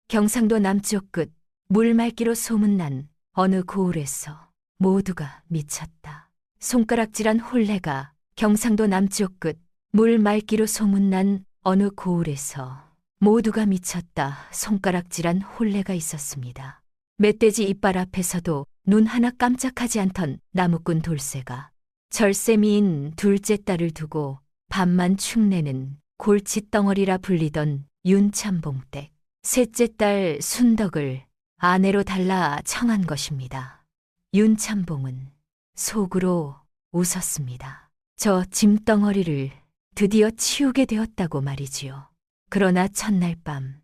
경상도 남쪽 끝 물맑기로 소문난 어느 고을에서 모두가 미쳤다. 손가락질한 혼례가 경상도 남쪽 끝 물맑기로 소문난 어느 고을에서 모두가 미쳤다. 손가락질한 혼례가 있었습니다. 멧돼지 이빨 앞에서도 눈 하나 깜짝하지 않던 나무꾼 돌쇠가 절세미인 둘째 딸을 두고 밥만 축내는 골칫덩어리라 불리던 윤참봉댁 셋째 딸 순덕을 아내로 달라 청한 것입니다. 윤참봉은 속으로 웃었습니다. 저 짐덩어리를 드디어 치우게 되었다고 말이지요. 그러나 첫날 밤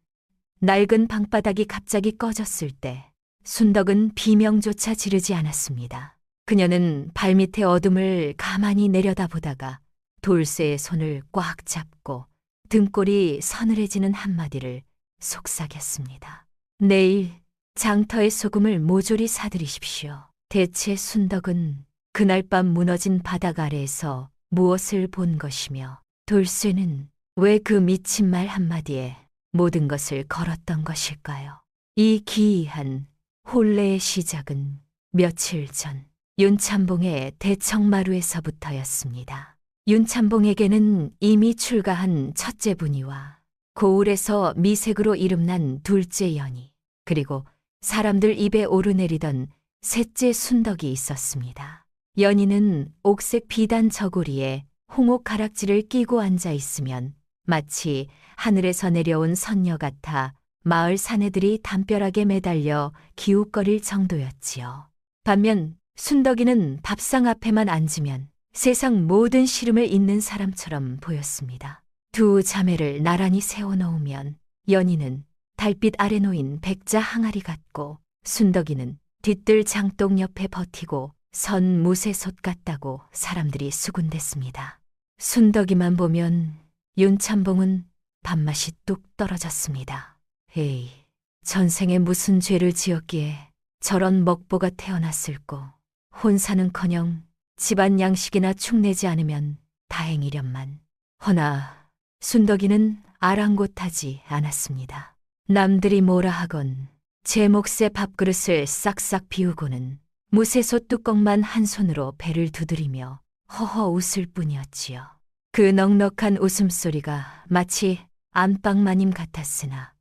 낡은 방바닥이 갑자기 꺼졌을 때 순덕은 비명조차 지르지 않았습니다. 그녀는 발밑의 어둠을 가만히 내려다보다가 돌쇠의 손을 꽉 잡고 등골이 서늘해지는 한마디를 속삭였습니다. 내일 장터의 소금을 모조리 사들이십시오. 대체 순덕은 그날 밤 무너진 바닥 아래에서 무엇을 본 것이며 돌쇠는 왜 그 미친 말 한마디에 모든 것을 걸었던 것일까요? 이 기이한 혼례의 시작은 며칠 전 윤참봉의 대청마루에서부터였습니다. 윤참봉에게는 이미 출가한 첫째 분이와 고을에서 미색으로 이름난 둘째 연이 그리고 사람들 입에 오르내리던 셋째 순덕이 있었습니다. 연희는 옥색 비단 저고리에 홍옥 가락지를 끼고 앉아 있으면 마치 하늘에서 내려온 선녀 같아 마을 사내들이 담벼락에 매달려 기웃거릴 정도였지요. 반면 순덕이는 밥상 앞에만 앉으면 세상 모든 시름을 잇는 사람처럼 보였습니다. 두 자매를 나란히 세워놓으면 연희는 달빛 아래 놓인 백자 항아리 같고 순덕이는 뒤뜰 장독 옆에 버티고 선 무쇠솥 같다고 사람들이 수군댔습니다. 순덕이만 보면 윤참봉은 밥맛이 뚝 떨어졌습니다. 에이, 전생에 무슨 죄를 지었기에 저런 먹보가 태어났을꼬. 혼사는커녕 집안 양식이나 축내지 않으면 다행이련만. 허나 순덕이는 아랑곳하지 않았습니다. 남들이 뭐라 하건 제 몫의 밥그릇을 싹싹 비우고는 무쇠솥 뚜껑만 한 손으로 배를 두드리며 허허 웃을 뿐이었지요. 그 넉넉한 웃음소리가 마치 안방마님 같았으나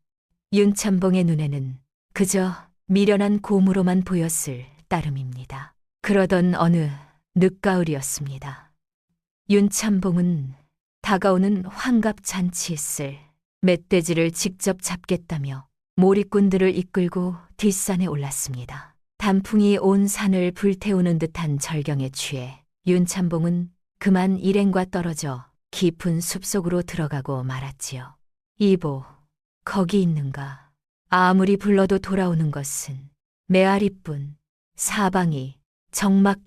윤참봉의 눈에는 그저 미련한 고무로만 보였을 따름입니다. 그러던 어느 늦가을이었습니다. 윤참봉은 다가오는 환갑잔치에 쓸 멧돼지를 직접 잡겠다며 몰입꾼들을 이끌고 뒷산에 올랐습니다. 단풍이 온 산을 불태우는 듯한 절경에 취해 윤참봉은 그만 일행과 떨어져 깊은 숲속으로 들어가고 말았지요. 이보, 거기 있는가? 아무리 불러도 돌아오는 것은 메아리뿐. 사방이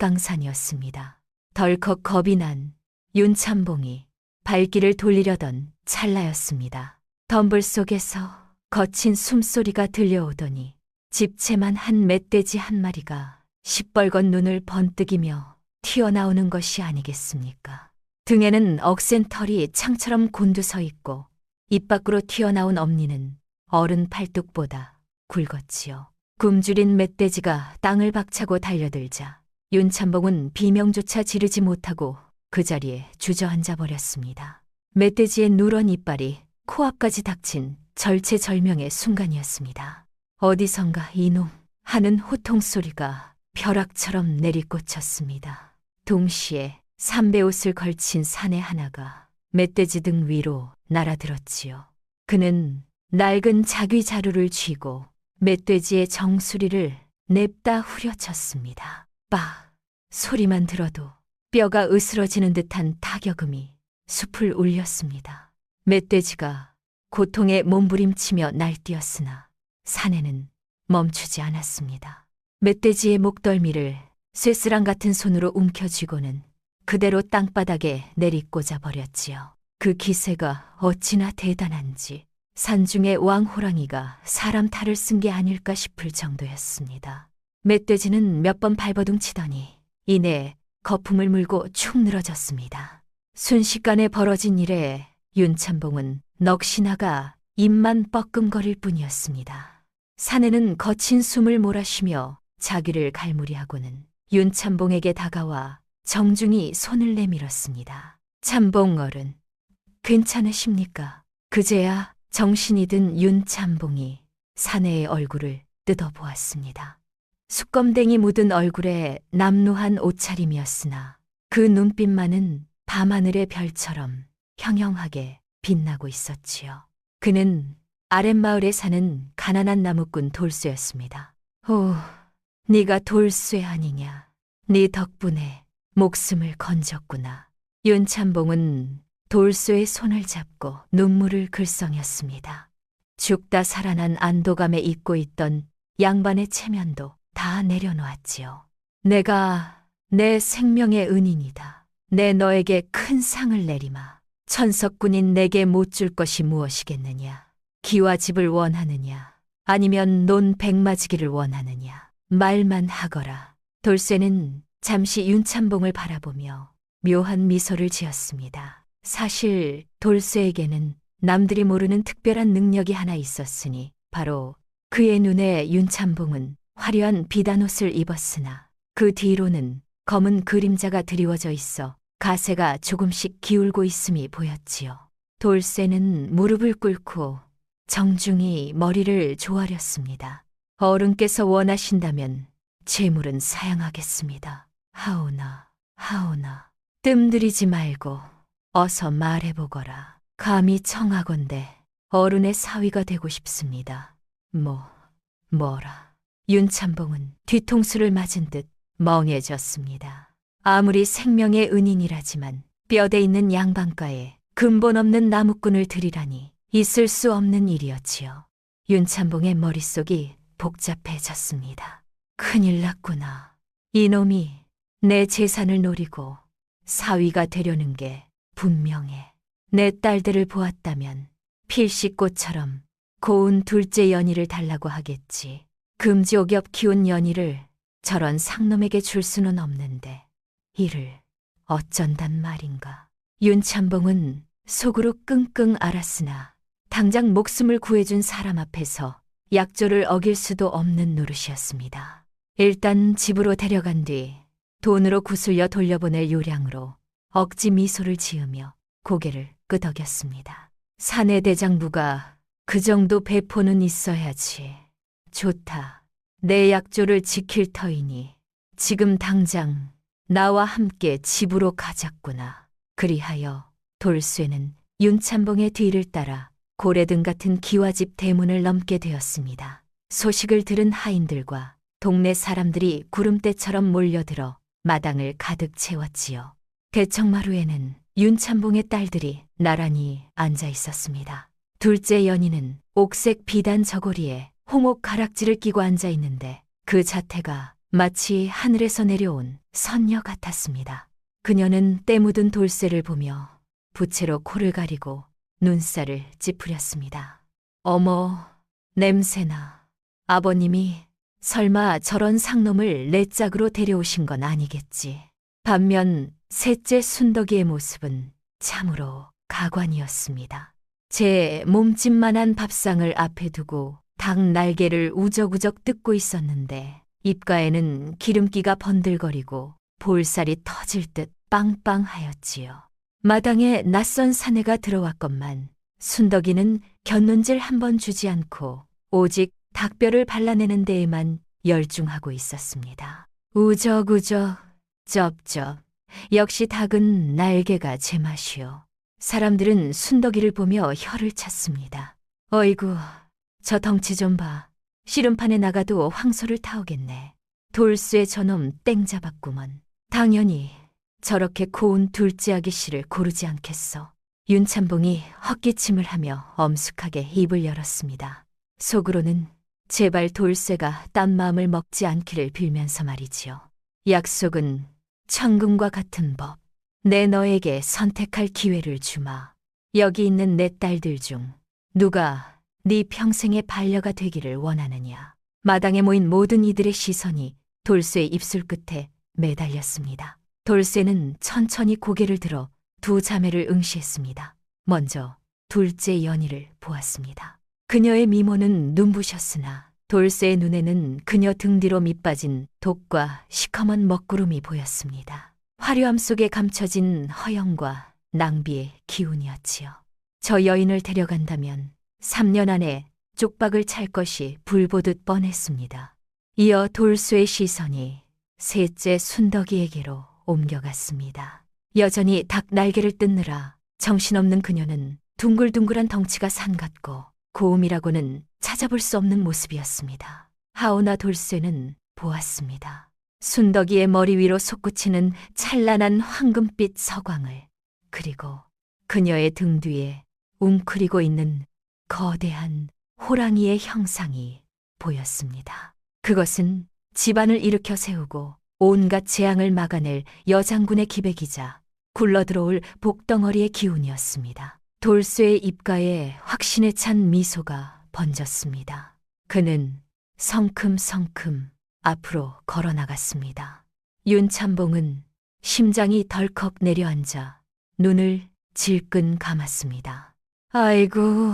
적막강산이었습니다. 덜컥 겁이 난 윤참봉이 발길을 돌리려던 찰나였습니다. 덤불 속에서 거친 숨소리가 들려오더니 집채만 한 멧돼지 한 마리가 시뻘건 눈을 번뜩이며 튀어나오는 것이 아니겠습니까? 등에는 억센 털이 창처럼 곤두서 있고 입 밖으로 튀어나온 엄니는 어른 팔뚝보다 굵었지요. 굶주린 멧돼지가 땅을 박차고 달려들자 윤참봉은 비명조차 지르지 못하고 그 자리에 주저앉아 버렸습니다. 멧돼지의 누런 이빨이 코앞까지 닥친 절체절명의 순간이었습니다. 어디선가 이놈 하는 호통소리가 벼락처럼 내리꽂혔습니다. 동시에 삼배옷을 걸친 사내 하나가 멧돼지 등 위로 날아들었지요. 그는 낡은 자귀자루를 쥐고 멧돼지의 정수리를 냅다 후려쳤습니다. 빡! 소리만 들어도 뼈가 으스러지는 듯한 타격음이 숲을 울렸습니다. 멧돼지가 고통에 몸부림치며 날뛰었으나 사내는 멈추지 않았습니다. 멧돼지의 목덜미를 쇠스랑 같은 손으로 움켜쥐고는 그대로 땅바닥에 내리꽂아 버렸지요. 그 기세가 어찌나 대단한지 산중의 왕호랑이가 사람 탈을 쓴 게 아닐까 싶을 정도였습니다. 멧돼지는 몇 번 발버둥치더니 이내 거품을 물고 축 늘어졌습니다. 순식간에 벌어진 일에 윤참봉은 넋이 나가 입만 뻐끔거릴 뿐이었습니다. 사내는 거친 숨을 몰아쉬며 자기를 갈무리하고는 윤참봉에게 다가와 정중히 손을 내밀었습니다. 참봉 어른, 괜찮으십니까? 그제야 정신이 든 윤참봉이 사내의 얼굴을 뜯어보았습니다. 수검댕이 묻은 얼굴에 남루한 옷차림이었으나 그 눈빛만은 밤하늘의 별처럼 형형하게 빛나고 있었지요. 그는 아랫마을에 사는 가난한 나무꾼 돌쇠였습니다. 오, 네가 돌쇠 아니냐. 네 덕분에 목숨을 건졌구나. 윤참봉은 돌쇠의 손을 잡고 눈물을 글썽였습니다. 죽다 살아난 안도감에 잊고 있던 양반의 체면도 다 내려놓았지요. 내가 내 생명의 은인이다. 내 너에게 큰 상을 내리마. 천석군인 내게 못 줄 것이 무엇이겠느냐. 기와 집을 원하느냐. 아니면 논 백마지기를 원하느냐. 말만 하거라. 돌쇠는 잠시 윤참봉을 바라보며 묘한 미소를 지었습니다. 사실 돌쇠에게는 남들이 모르는 특별한 능력이 하나 있었으니 바로 그의 눈에 윤참봉은 화려한 비단옷을 입었으나 그 뒤로는 검은 그림자가 드리워져 있어 가세가 조금씩 기울고 있음이 보였지요. 돌쇠는 무릎을 꿇고 정중히 머리를 조아렸습니다. 어른께서 원하신다면 재물은 사양하겠습니다. 하오나, 하오나, 뜸들이지 말고 어서 말해보거라. 감히 청하건대 어른의 사위가 되고 싶습니다. 뭐라. 윤참봉은 뒤통수를 맞은 듯 멍해졌습니다. 아무리 생명의 은인이라지만 뼈대 있는 양반가에 근본 없는 나무꾼을 들이라니 있을 수 없는 일이었지요. 윤참봉의 머릿속이 복잡해졌습니다. 큰일 났구나. 이놈이 내 재산을 노리고 사위가 되려는 게 분명해. 내 딸들을 보았다면 필시꽃처럼 고운 둘째 연희를 달라고 하겠지. 금지옥엽 키운 연희를 저런 상놈에게 줄 수는 없는데 이를 어쩐단 말인가. 윤참봉은 속으로 끙끙 앓았으나 당장 목숨을 구해준 사람 앞에서 약조를 어길 수도 없는 노릇이었습니다. 일단 집으로 데려간 뒤 돈으로 구슬려 돌려보낼 요량으로 억지 미소를 지으며 고개를 끄덕였습니다. 사내 대장부가 그 정도 배포는 있어야지. 좋다. 내 약조를 지킬 터이니 지금 당장 나와 함께 집으로 가자꾸나. 그리하여 돌쇠는 윤참봉의 뒤를 따라 고래등 같은 기와집 대문을 넘게 되었습니다. 소식을 들은 하인들과 동네 사람들이 구름대처럼 몰려들어 마당을 가득 채웠지요. 대청마루에는 윤참봉의 딸들이 나란히 앉아 있었습니다. 둘째 연희는 옥색 비단 저고리에 홍옥 가락지를 끼고 앉아 있는데 그 자태가 마치 하늘에서 내려온 선녀 같았습니다. 그녀는 때 묻은 돌쇠를 보며 부채로 코를 가리고 눈살을 찌푸렸습니다. 어머, 냄새나. 아버님이 설마 저런 상놈을 내 짝으로 데려오신 건 아니겠지. 반면 셋째 순덕이의 모습은 참으로 가관이었습니다. 제 몸집만한 밥상을 앞에 두고 닭 날개를 우적우적 뜯고 있었는데 입가에는 기름기가 번들거리고 볼살이 터질 듯 빵빵하였지요. 마당에 낯선 사내가 들어왔건만 순덕이는 곁눈질 한 번 주지 않고 오직 닭뼈를 발라내는 데에만 열중하고 있었습니다. 우적우적, 쩝쩝. 역시 닭은 날개가 제맛이요. 사람들은 순덕이를 보며 혀를 찼습니다. 어이구, 저 덩치 좀 봐. 씨름판에 나가도 황소를 타오겠네. 돌쇠 저놈 땡 잡았구먼. 당연히 저렇게 고운 둘째 아기씨를 고르지 않겠어. 윤참봉이 헛기침을 하며 엄숙하게 입을 열었습니다. 속으로는 제발 돌쇠가 딴 마음을 먹지 않기를 빌면서 말이지요. 약속은 천금과 같은 법. 내 너에게 선택할 기회를 주마. 여기 있는 내 딸들 중 누가 네 평생의 반려가 되기를 원하느냐. 마당에 모인 모든 이들의 시선이 돌쇠의 입술 끝에 매달렸습니다. 돌쇠는 천천히 고개를 들어 두 자매를 응시했습니다. 먼저 둘째 연희를 보았습니다. 그녀의 미모는 눈부셨으나 돌쇠의 눈에는 그녀 등 뒤로 밑빠진 독과 시커먼 먹구름이 보였습니다. 화려함 속에 감춰진 허영과 낭비의 기운이었지요. 저 여인을 데려간다면 3년 안에 쪽박을 찰 것이 불보듯 뻔했습니다. 이어 돌쇠의 시선이 셋째 순덕이에게로 옮겨갔습니다. 여전히 닭 날개를 뜯느라 정신없는 그녀는 둥글둥글한 덩치가 산 같고 고음이라고는 찾아볼 수 없는 모습이었습니다. 하오나 돌쇠는 보았습니다. 순덕이의 머리 위로 솟구치는 찬란한 황금빛 서광을, 그리고 그녀의 등 뒤에 웅크리고 있는 거대한 호랑이의 형상이 보였습니다. 그것은 집안을 일으켜 세우고 온갖 재앙을 막아낼 여장군의 기백이자 굴러들어올 복덩어리의 기운이었습니다. 돌쇠의 입가에 확신에 찬 미소가 번졌습니다. 그는 성큼성큼 앞으로 걸어나갔습니다. 윤참봉은 심장이 덜컥 내려앉아 눈을 질끈 감았습니다. 아이고,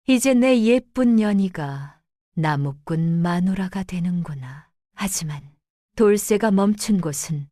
이제 내 예쁜 연희가 나무꾼 마누라가 되는구나. 하지만 돌쇠가 멈춘 곳은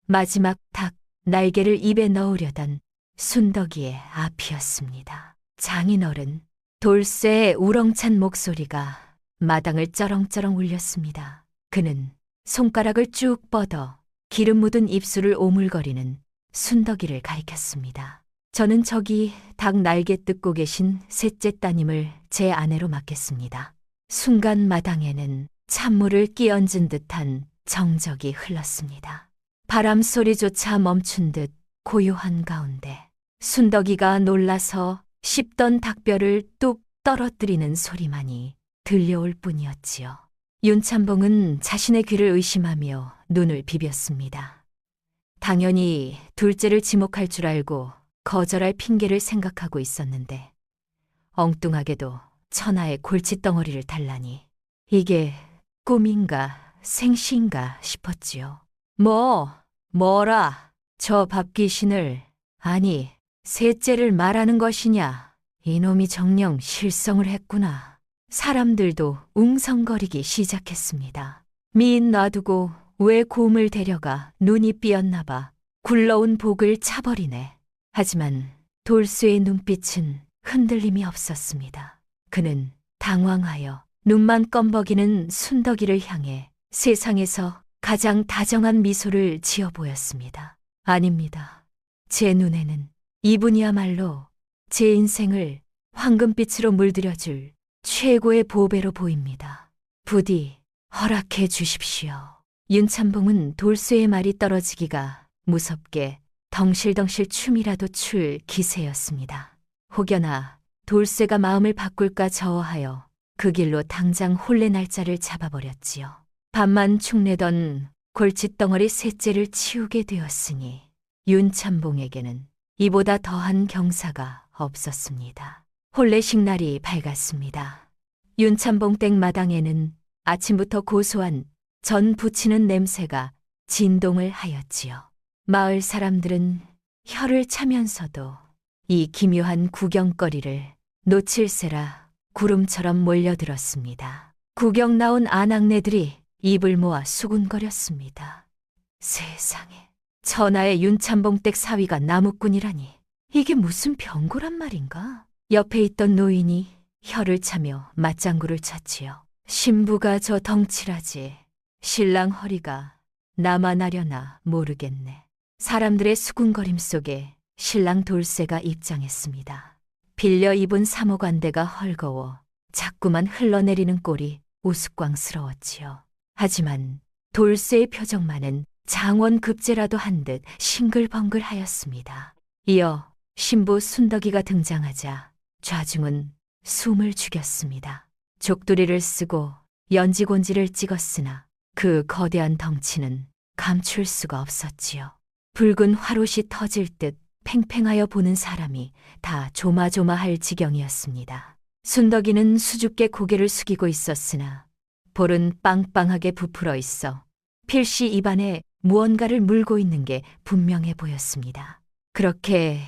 마지막 닭 날개를 입에 넣으려던 순덕이의 앞이었습니다. 장인어른, 돌쇠의 우렁찬 목소리가 마당을 쩌렁쩌렁 울렸습니다. 그는 손가락을 쭉 뻗어 기름 묻은 입술을 오물거리는 순덕이를 가리켰습니다. 저는 저기 닭 날개 뜯고 계신 셋째 따님을 제 아내로 맡겠습니다. 순간 마당에는 찬물을 끼얹은 듯한 정적이 흘렀습니다. 바람 소리조차 멈춘 듯 고요한 가운데 순덕이가 놀라서 씹던 닭뼈를 뚝 떨어뜨리는 소리만이 들려올 뿐이었지요. 윤참봉은 자신의 귀를 의심하며 눈을 비볐습니다. 당연히 둘째를 지목할 줄 알고 거절할 핑계를 생각하고 있었는데 엉뚱하게도 천하의 골칫덩어리를 달라니 이게 꿈인가 생시인가 싶었지요. 뭐라 저 밥귀신을, 아니 셋째를 말하는 것이냐. 이놈이 정녕 실성을 했구나. 사람들도 웅성거리기 시작했습니다. 미인 놔두고 왜 곰을 데려가 눈이 삐었나 봐. 굴러온 복을 차버리네. 하지만 돌쇠의 눈빛은 흔들림이 없었습니다. 그는 당황하여 눈만 껌벅이는 순덕이를 향해 세상에서 가장 다정한 미소를 지어 보였습니다. 아닙니다. 제 눈에는 이분이야말로 제 인생을 황금빛으로 물들여줄 최고의 보배로 보입니다. 부디 허락해 주십시오. 윤참봉은 돌쇠의 말이 떨어지기가 무섭게 덩실덩실 춤이라도 출 기세였습니다. 혹여나 돌쇠가 마음을 바꿀까 저어하여 그 길로 당장 혼례 날짜를 잡아버렸지요. 밤만 축내던 골칫덩어리 셋째를 치우게 되었으니 윤참봉에게는 이보다 더한 경사가 없었습니다. 혼례식 날이 밝았습니다. 윤참봉 댁 마당에는 아침부터 고소한 전 부치는 냄새가 진동을 하였지요. 마을 사람들은 혀를 차면서도 이 기묘한 구경거리를 놓칠세라 구름처럼 몰려들었습니다. 구경 나온 아낙네들이 입을 모아 수군거렸습니다. 세상에, 천하의 윤참봉 댁 사위가 나무꾼이라니 이게 무슨 병고란 말인가? 옆에 있던 노인이 혀를 차며 맞장구를 쳤지요. 신부가 저 덩치라지 신랑 허리가 나만 하려나 모르겠네. 사람들의 수군거림 속에 신랑 돌쇠가 입장했습니다. 빌려 입은 사모관대가 헐거워 자꾸만 흘러내리는 꼴이 우스꽝스러웠지요. 하지만 돌쇠의 표정만은 장원급제라도 한 듯 싱글벙글하였습니다. 이어 신부 순덕이가 등장하자 좌중은 숨을 죽였습니다. 족두리를 쓰고 연지곤지를 찍었으나 그 거대한 덩치는 감출 수가 없었지요. 붉은 화롯이 터질 듯 팽팽하여 보는 사람이 다 조마조마할 지경이었습니다. 순덕이는 수줍게 고개를 숙이고 있었으나 볼은 빵빵하게 부풀어 있어 필시 입안에 무언가를 물고 있는 게 분명해 보였습니다. 그렇게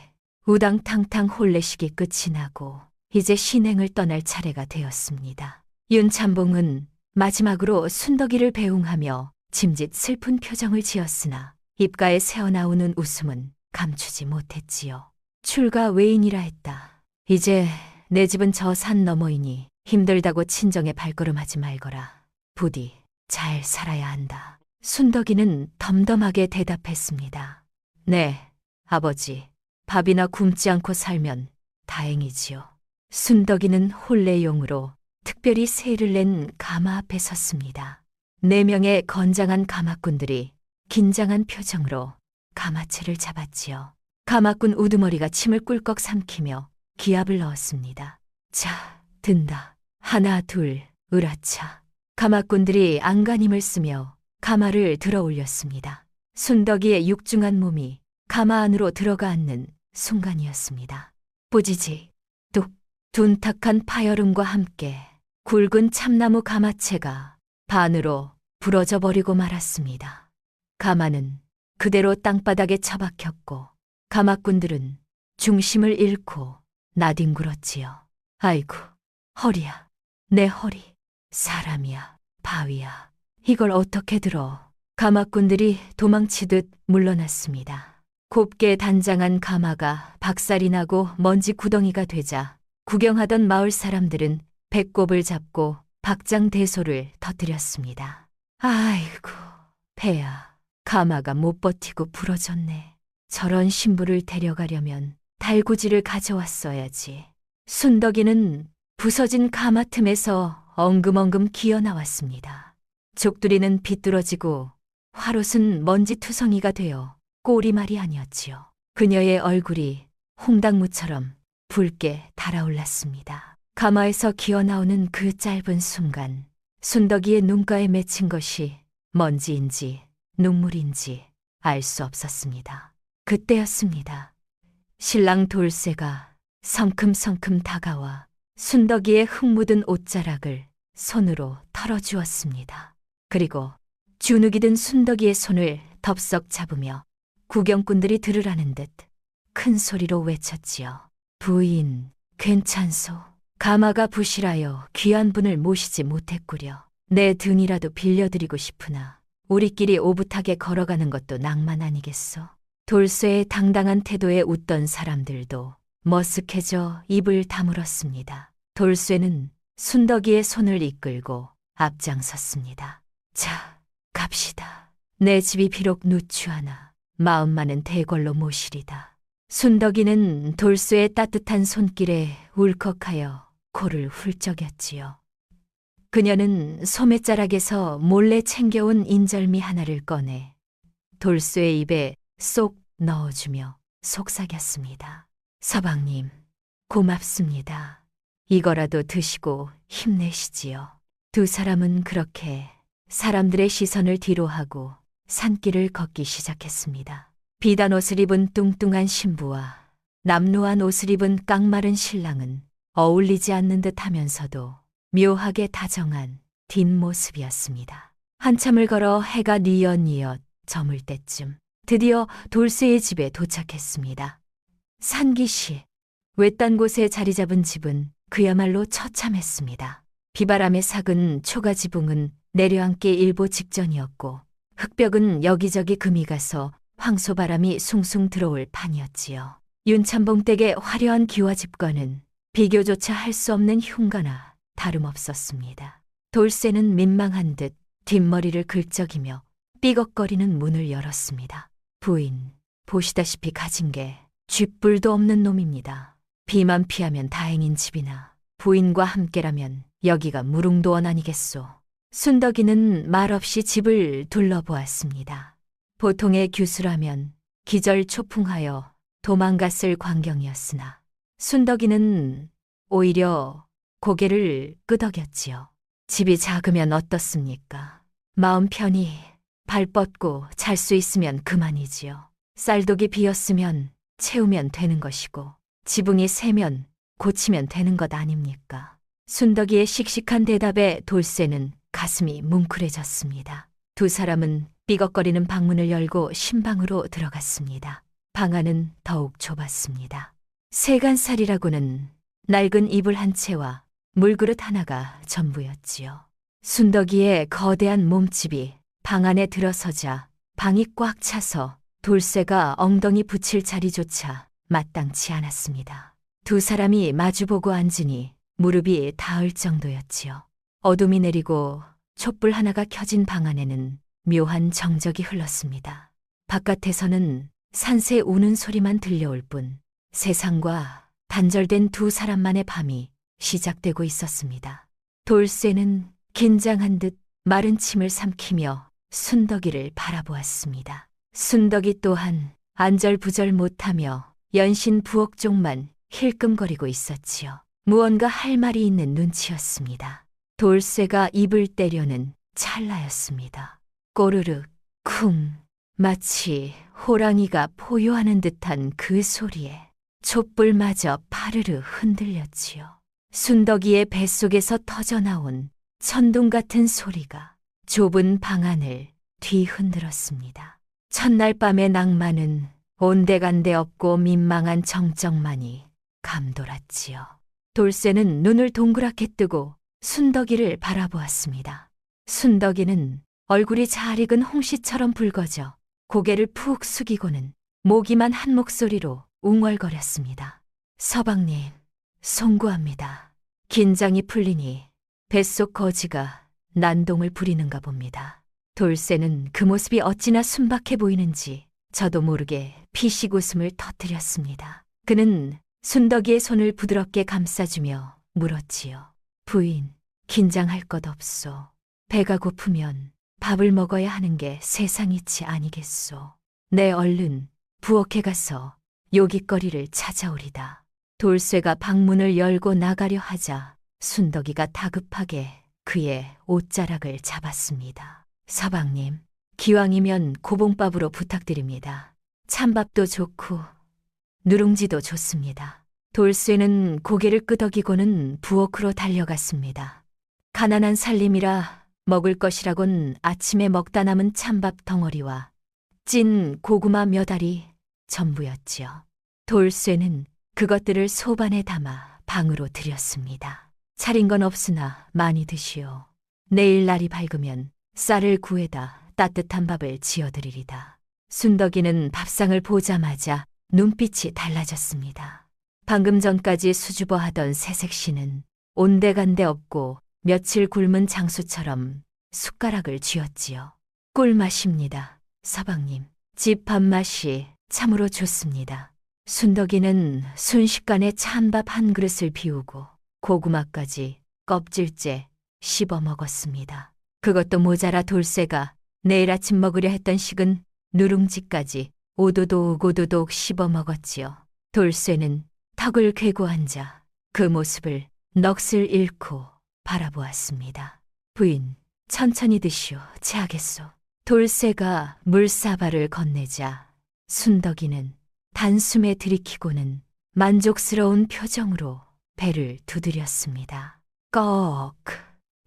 우당탕탕 혼례식이 끝이 나고 이제 신행을 떠날 차례가 되었습니다. 윤참봉은 마지막으로 순덕이를 배웅하며 짐짓 슬픈 표정을 지었으나 입가에 새어나오는 웃음은 감추지 못했지요. 출가 외인이라 했다. 이제 내 집은 저 산 너머이니 힘들다고 친정에 발걸음하지 말거라. 부디 잘 살아야 한다. 순덕이는 덤덤하게 대답했습니다. 네, 아버지. 밥이나 굶지 않고 살면 다행이지요. 순덕이는 혼례용으로 특별히 세를 낸 가마 앞에 섰습니다. 4명의 건장한 가마꾼들이 긴장한 표정으로 가마채를 잡았지요. 가마꾼 우두머리가 침을 꿀꺽 삼키며 기압을 넣었습니다. 자, 든다. 하나, 둘, 으라차. 가마꾼들이 안간힘을 쓰며 가마를 들어 올렸습니다. 순덕이의 육중한 몸이 가마 안으로 들어가 앉는 순간이었습니다. 뿌지직, 뚝, 둔탁한 파열음과 함께 굵은 참나무 가마채가 반으로 부러져 버리고 말았습니다. 가마는 그대로 땅바닥에 처박혔고 가마꾼들은 중심을 잃고 나뒹굴었지요. 아이고, 허리야, 내 허리. 사람이야, 바위야. 이걸 어떻게 들어. 가마꾼들이 도망치듯 물러났습니다. 곱게 단장한 가마가 박살이 나고 먼지 구덩이가 되자 구경하던 마을 사람들은 배꼽을 잡고 박장대소를 터뜨렸습니다. 아이고, 배야. 가마가 못 버티고 부러졌네. 저런 신부를 데려가려면 달구지를 가져왔어야지. 순덕이는 부서진 가마 틈에서 엉금엉금 기어 나왔습니다. 족두리는 비뚤어지고 화롯은 먼지투성이가 되어 꼬리말이 아니었지요. 그녀의 얼굴이 홍당무처럼 붉게 달아올랐습니다. 가마에서 기어나오는 그 짧은 순간 순덕이의 눈가에 맺힌 것이 먼지인지 눈물인지 알 수 없었습니다. 그때였습니다. 신랑 돌쇠가 성큼성큼 다가와 순덕이의 흙 묻은 옷자락을 손으로 털어주었습니다. 그리고 주눅이 든 순덕이의 손을 덥석 잡으며 구경꾼들이 들으라는 듯 큰 소리로 외쳤지요. 부인, 괜찮소. 가마가 부실하여 귀한 분을 모시지 못했구려. 내 등이라도 빌려드리고 싶으나 우리끼리 오붓하게 걸어가는 것도 낭만 아니겠소. 돌쇠의 당당한 태도에 웃던 사람들도 머쓱해져 입을 다물었습니다. 돌쇠는 순덕이의 손을 이끌고 앞장섰습니다. 자, 갑시다. 내 집이 비록 누추하나 마음만은 대궐로 모시리다. 순덕이는 돌쇠의 따뜻한 손길에 울컥하여 코를 훌쩍였지요. 그녀는 소매자락에서 몰래 챙겨온 인절미 하나를 꺼내 돌쇠의 입에 쏙 넣어주며 속삭였습니다. 서방님, 고맙습니다. 이거라도 드시고 힘내시지요. 두 사람은 그렇게 사람들의 시선을 뒤로하고 산길을 걷기 시작했습니다. 비단 옷을 입은 뚱뚱한 신부와 남루한 옷을 입은 깡마른 신랑은 어울리지 않는 듯 하면서도 묘하게 다정한 뒷모습이었습니다. 한참을 걸어 해가 뉘엿뉘엿 저물 때쯤 드디어 돌쇠의 집에 도착했습니다. 산기시, 외딴 곳에 자리 잡은 집은 그야말로 처참했습니다. 비바람에 삭은 초가지붕은 내려앉기 일보 직전이었고 흙벽은 여기저기 금이 가서 황소바람이 숭숭 들어올 판이었지요. 윤참봉 댁의 화려한 기와집과는 비교조차 할 수 없는 흉가나 다름없었습니다. 돌쇠는 민망한 듯 뒷머리를 긁적이며 삐걱거리는 문을 열었습니다. 부인, 보시다시피 가진 게 쥐뿔도 없는 놈입니다. 비만 피하면 다행인 집이나 부인과 함께라면 여기가 무릉도원 아니겠소. 순덕이는 말없이 집을 둘러보았습니다. 보통의 규수라면 기절초풍하여 도망갔을 광경이었으나 순덕이는 오히려 고개를 끄덕였지요. 집이 작으면 어떻습니까? 마음 편히 발 뻗고 잘 수 있으면 그만이지요. 쌀독이 비었으면 채우면 되는 것이고 지붕이 새면 고치면 되는 것 아닙니까? 순덕이의 씩씩한 대답에 돌쇠는 가슴이 뭉클해졌습니다. 두 사람은 삐걱거리는 방문을 열고 신방으로 들어갔습니다. 방 안은 더욱 좁았습니다. 세간살이라고는 낡은 이불 한 채와 물그릇 하나가 전부였지요. 순덕이의 거대한 몸집이 방 안에 들어서자 방이 꽉 차서 돌쇠가 엉덩이 붙일 자리조차 마땅치 않았습니다. 두 사람이 마주보고 앉으니 무릎이 닿을 정도였지요. 어둠이 내리고 촛불 하나가 켜진 방 안에는 묘한 정적이 흘렀습니다. 바깥에서는 산새 우는 소리만 들려올 뿐 세상과 단절된 두 사람만의 밤이 시작되고 있었습니다. 돌쇠는 긴장한 듯 마른 침을 삼키며 순덕이를 바라보았습니다. 순덕이 또한 안절부절 못하며 연신 부엌 쪽만 힐끔거리고 있었지요. 무언가 할 말이 있는 눈치였습니다. 돌쇠가 입을 때려는 찰나였습니다. 꼬르륵 쿵, 마치 호랑이가 포효하는 듯한 그 소리에 촛불마저 파르르 흔들렸지요. 순덕이의 뱃속에서 터져나온 천둥 같은 소리가 좁은 방 안을 뒤흔들었습니다. 첫날 밤의 낭만은 온데간데 없고 민망한 정적만이 감돌았지요. 돌쇠는 눈을 동그랗게 뜨고 순덕이를 바라보았습니다. 순덕이는 얼굴이 잘 익은 홍시처럼 붉어져 고개를 푹 숙이고는 모기만 한 목소리로 웅얼거렸습니다. 서방님, 송구합니다. 긴장이 풀리니 뱃속 거지가 난동을 부리는가 봅니다. 돌쇠는 그 모습이 어찌나 순박해 보이는지 저도 모르게 피식 웃음을 터뜨렸습니다. 그는 순덕이의 손을 부드럽게 감싸주며 물었지요. 부인, 긴장할 것 없소. 배가 고프면 밥을 먹어야 하는 게 세상이치 아니겠소. 내 얼른 부엌에 가서 요깃거리를 찾아오리다. 돌쇠가 방문을 열고 나가려 하자 순덕이가 다급하게 그의 옷자락을 잡았습니다. 서방님, 기왕이면 고봉밥으로 부탁드립니다. 찬밥도 좋고 누룽지도 좋습니다. 돌쇠는 고개를 끄덕이고는 부엌으로 달려갔습니다. 가난한 살림이라 먹을 것이라곤 아침에 먹다 남은 찬밥 덩어리와 찐 고구마 몇 알이 전부였지요. 돌쇠는 그것들을 소반에 담아 방으로 들였습니다. 차린 건 없으나 많이 드시오. 내일 날이 밝으면 쌀을 구해다 따뜻한 밥을 지어드리리다. 순덕이는 밥상을 보자마자 눈빛이 달라졌습니다. 방금 전까지 수줍어하던 새색시는 온데간데 없고 며칠 굶은 장수처럼 숟가락을 쥐었지요. 꿀맛입니다, 서방님. 집 밥맛이 참으로 좋습니다. 순덕이는 순식간에 찬밥 한 그릇을 비우고 고구마까지 껍질째 씹어 먹었습니다. 그것도 모자라 돌쇠가 내일 아침 먹으려 했던 식은 누룽지까지 오도독 오도독 씹어 먹었지요. 돌쇠는 턱을 괴고 앉아 그 모습을 넋을 잃고 바라보았습니다. 부인, 천천히 드시오. 체하겠소. 돌쇠가 물사발을 건네자 순덕이는 단숨에 들이키고는 만족스러운 표정으로 배를 두드렸습니다. 꺽,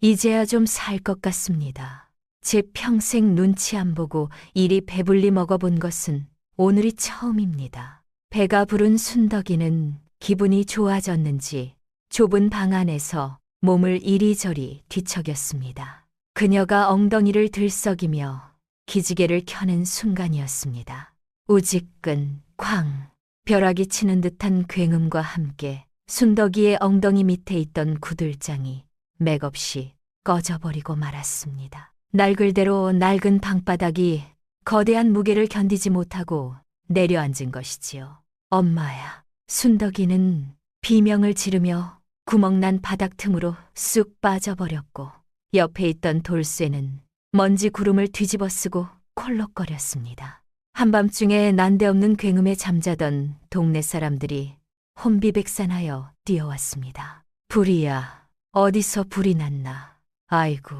이제야 좀 살 것 같습니다. 제 평생 눈치 안 보고 이리 배불리 먹어본 것은 오늘이 처음입니다. 배가 부른 순덕이는 기분이 좋아졌는지 좁은 방 안에서 몸을 이리저리 뒤척였습니다. 그녀가 엉덩이를 들썩이며 기지개를 켜는 순간이었습니다. 우지끈 쾅, 벼락이 치는 듯한 굉음과 함께 순덕이의 엉덩이 밑에 있던 구들장이 맥없이 꺼져버리고 말았습니다. 날글대로 낡은 방바닥이 거대한 무게를 견디지 못하고 내려앉은 것이지요. 엄마야. 순덕이는 비명을 지르며 구멍난 바닥 틈으로 쑥 빠져버렸고 옆에 있던 돌쇠는 먼지 구름을 뒤집어 쓰고 콜록거렸습니다. 한밤중에 난데없는 굉음에 잠자던 동네 사람들이 혼비백산하여 뛰어왔습니다. 불이야, 어디서 불이 났나. 아이고,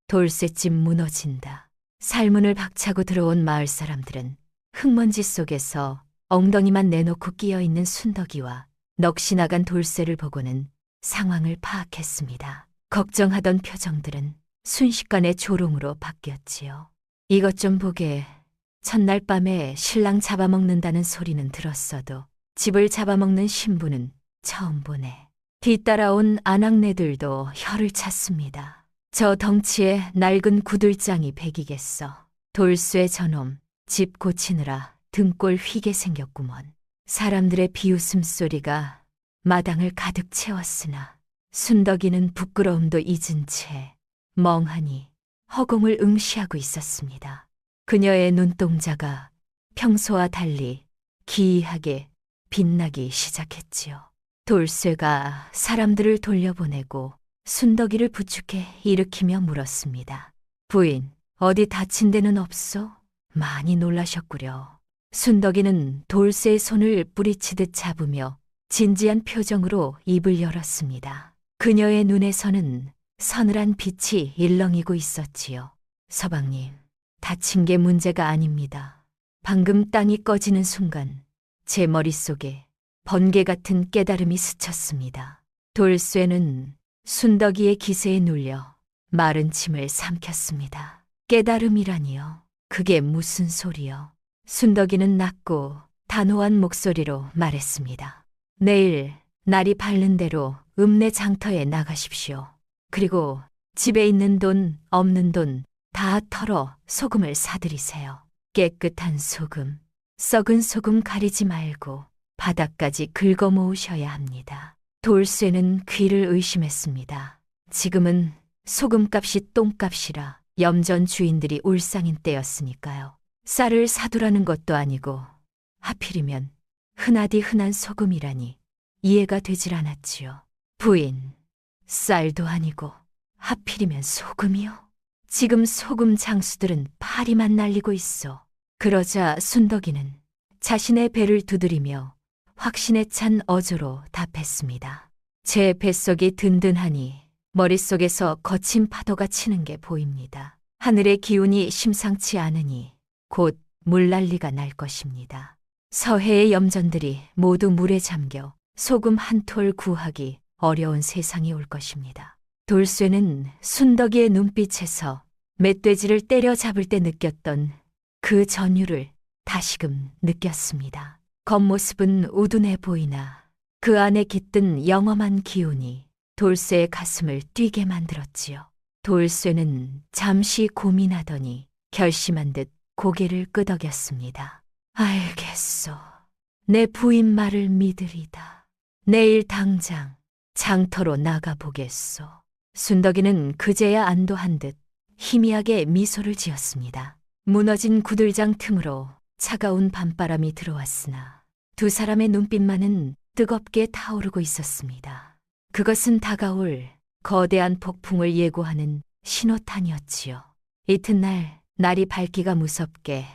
돌쇠집 무너진다. 살문을 박차고 들어온 마을 사람들은 흙먼지 속에서 엉덩이만 내놓고 끼어있는 순덕이와 넋이 나간 돌쇠를 보고는 상황을 파악했습니다. 걱정하던 표정들은 순식간에 조롱으로 바뀌었지요. 이것 좀 보게. 첫날 밤에 신랑 잡아먹는다는 소리는 들었어도 집을 잡아먹는 신부는 처음 보네. 뒤따라온 아낙네들도 혀를 찼습니다. 저 덩치에 낡은 구들장이 백이겠어. 돌쇠 저놈 집 고치느라 등골 휘게 생겼구먼. 사람들의 비웃음 소리가 마당을 가득 채웠으나 순덕이는 부끄러움도 잊은 채 멍하니 허공을 응시하고 있었습니다. 그녀의 눈동자가 평소와 달리 기이하게 빛나기 시작했지요. 돌쇠가 사람들을 돌려보내고 순덕이를 부축해 일으키며 물었습니다. 부인, 어디 다친 데는 없어? 많이 놀라셨구려. 순덕이는 돌쇠의 손을 뿌리치듯 잡으며 진지한 표정으로 입을 열었습니다. 그녀의 눈에서는 서늘한 빛이 일렁이고 있었지요. 서방님, 다친 게 문제가 아닙니다. 방금 땅이 꺼지는 순간 제 머릿속에 번개 같은 깨달음이 스쳤습니다. 돌쇠는 순덕이의 기세에 눌려 마른 침을 삼켰습니다. 깨달음이라니요. 그게 무슨 소리요? 순덕이는 낮고 단호한 목소리로 말했습니다. 내일 날이 밝는 대로 읍내 장터에 나가십시오. 그리고 집에 있는 돈, 없는 돈 다 털어 소금을 사들이세요. 깨끗한 소금, 썩은 소금 가리지 말고 바닥까지 긁어 모으셔야 합니다. 돌쇠는 귀를 의심했습니다. 지금은 소금값이 똥값이라 염전 주인들이 울상인 때였으니까요. 쌀을 사두라는 것도 아니고 하필이면 흔하디 흔한 소금이라니 이해가 되질 않았지요. 부인, 쌀도 아니고 하필이면 소금이요? 지금 소금 장수들은 파리만 날리고 있어. 그러자 순덕이는 자신의 배를 두드리며 확신에 찬 어조로 답했습니다. 제 뱃속이 든든하니 머릿속에서 거친 파도가 치는 게 보입니다. 하늘의 기운이 심상치 않으니 곧 물난리가 날 것입니다. 서해의 염전들이 모두 물에 잠겨 소금 한 톨 구하기 어려운 세상이 올 것입니다. 돌쇠는 순덕이의 눈빛에서 멧돼지를 때려잡을 때 느꼈던 그 전율을 다시금 느꼈습니다. 겉모습은 우둔해 보이나 그 안에 깃든 영험한 기운이 돌쇠의 가슴을 뛰게 만들었지요. 돌쇠는 잠시 고민하더니 결심한 듯 고개를 끄덕였습니다. 알겠소. 내 부인 말을 믿으리다. 내일 당장 장터로 나가보겠소. 순덕이는 그제야 안도한 듯 희미하게 미소를 지었습니다. 무너진 구들장 틈으로 차가운 밤바람이 들어왔으나 두 사람의 눈빛만은 뜨겁게 타오르고 있었습니다. 그것은 다가올 거대한 폭풍을 예고하는 신호탄이었지요. 이튿날 날이 밝기가 무섭게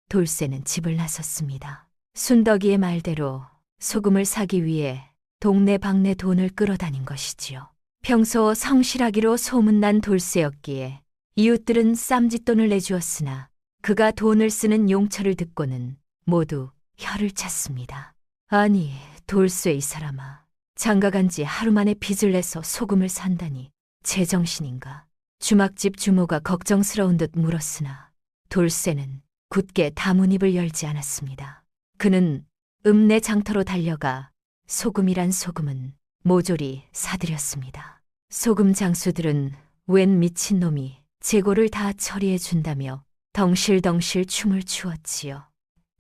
돌쇠는 집을 나섰습니다. 순덕이의 말대로 소금을 사기 위해 동네방네 돈을 끌어다닌 것이지요. 평소 성실하기로 소문난 돌쇠였기에 이웃들은 쌈짓돈을 내주었으나 그가 돈을 쓰는 용처를 듣고는 모두 혀를 찼습니다. 아니, 돌쇠 이 사람아. 장가간 지 하루 만에 빚을 내서 소금을 산다니 제정신인가? 주막집 주모가 걱정스러운 듯 물었으나 돌쇠는 굳게 다문입을 열지 않았습니다. 그는 읍내 장터로 달려가 소금이란 소금은 모조리 사들였습니다. 소금 장수들은 웬 미친놈이 재고를 다 처리해 준다며 덩실덩실 춤을 추었지요.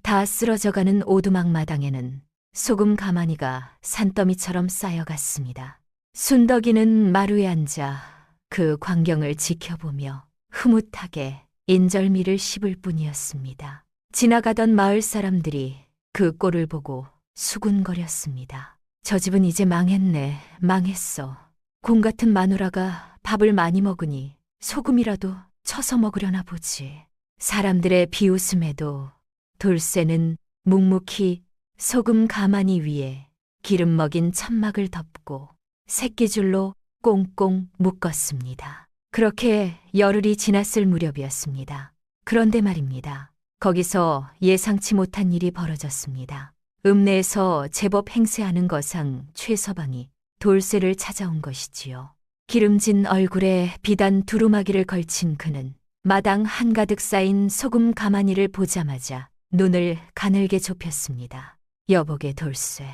다 쓰러져가는 오두막 마당에는 소금 가마니가 산더미처럼 쌓여갔습니다. 순덕이는 마루에 앉아 그 광경을 지켜보며 흐뭇하게 인절미를 씹을 뿐이었습니다. 지나가던 마을 사람들이 그 꼴을 보고 수군거렸습니다. 저 집은 이제 망했네, 망했어. 공 같은 마누라가 밥을 많이 먹으니 소금이라도 쳐서 먹으려나 보지. 사람들의 비웃음에도 돌쇠는 묵묵히 소금 가마니 위에 기름 먹인 천막을 덮고 새끼줄로 꽁꽁 묶었습니다. 그렇게 열흘이 지났을 무렵이었습니다. 그런데 말입니다. 거기서 예상치 못한 일이 벌어졌습니다. 읍내에서 제법 행세하는 거상 최서방이 돌쇠를 찾아온 것이지요. 기름진 얼굴에 비단 두루마기를 걸친 그는 마당 한가득 쌓인 소금 가마니를 보자마자 눈을 가늘게 좁혔습니다. 여보게 돌쇠,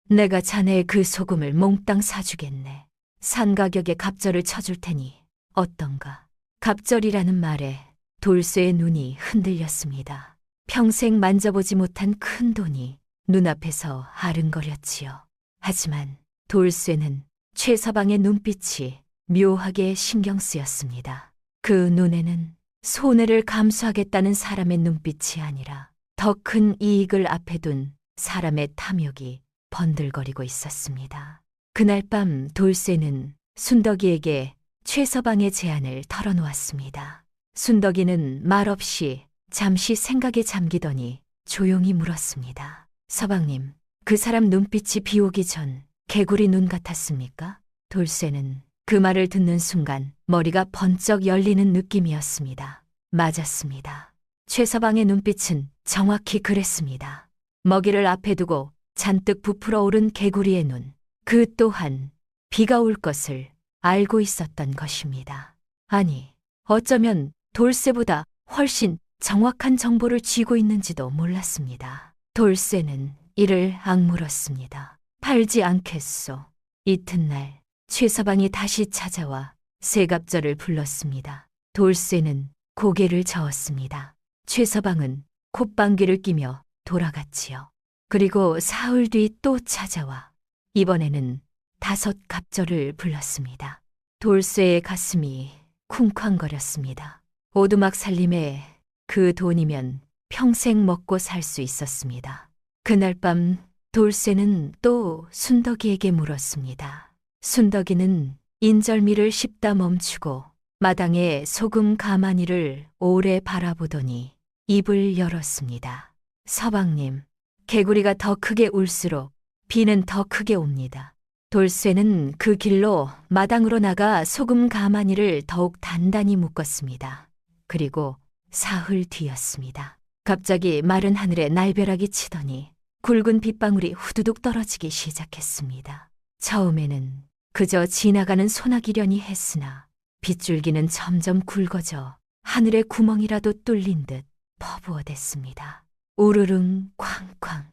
내가 자네의 그 소금을 몽땅 사주겠네. 산 가격에 갑절을 쳐줄 테니 어떤가? 갑절이라는 말에 돌쇠의 눈이 흔들렸습니다. 평생 만져보지 못한 큰 돈이 눈앞에서 아른거렸지요. 하지만 돌쇠는 최서방의 눈빛이 묘하게 신경 쓰였습니다. 그 눈에는 손해를 감수하겠다는 사람의 눈빛이 아니라 더 큰 이익을 앞에 둔 사람의 탐욕이 번들거리고 있었습니다. 그날 밤 돌쇠는 순덕이에게 최서방의 제안을 털어놓았습니다. 순덕이는 말없이 잠시 생각에 잠기더니 조용히 물었습니다. 서방님, 그 사람 눈빛이 비 오기 전 개구리 눈 같았습니까? 돌쇠는 그 말을 듣는 순간 머리가 번쩍 열리는 느낌이었습니다. 맞았습니다. 최서방의 눈빛은 정확히 그랬습니다. 먹이를 앞에 두고 잔뜩 부풀어 오른 개구리의 눈, 그 또한 비가 올 것을 알고 있었던 것입니다. 아니, 어쩌면 돌쇠보다 훨씬 정확한 정보를 쥐고 있는지도 몰랐습니다. 돌쇠는 이를 악물었습니다. 팔지 않겠소. 이튿날 최서방이 다시 찾아와 세갑절을 불렀습니다. 돌쇠는 고개를 저었습니다. 최서방은 콧방귀를 끼며 돌아갔지요. 그리고 사흘 뒤 또 찾아와 이번에는 5갑절을 불렀습니다. 돌쇠의 가슴이 쿵쾅거렸습니다. 오두막 살림에 그 돈이면 평생 먹고 살 수 있었습니다. 그날 밤 돌쇠는 또 순덕이에게 물었습니다. 순덕이는 인절미를 씹다 멈추고 마당에 소금 가마니를 오래 바라보더니 입을 열었습니다. 서방님, 개구리가 더 크게 울수록 비는 더 크게 옵니다. 돌쇠는 그 길로 마당으로 나가 소금 가마니를 더욱 단단히 묶었습니다. 그리고 사흘 뒤였습니다. 갑자기 마른 하늘에 날벼락이 치더니 굵은 빗방울이 후두둑 떨어지기 시작했습니다. 처음에는 그저 지나가는 소나기려니 했으나 빗줄기는 점점 굵어져 하늘의 구멍이라도 뚫린 듯 퍼부어댔습니다. 우르릉 쾅쾅.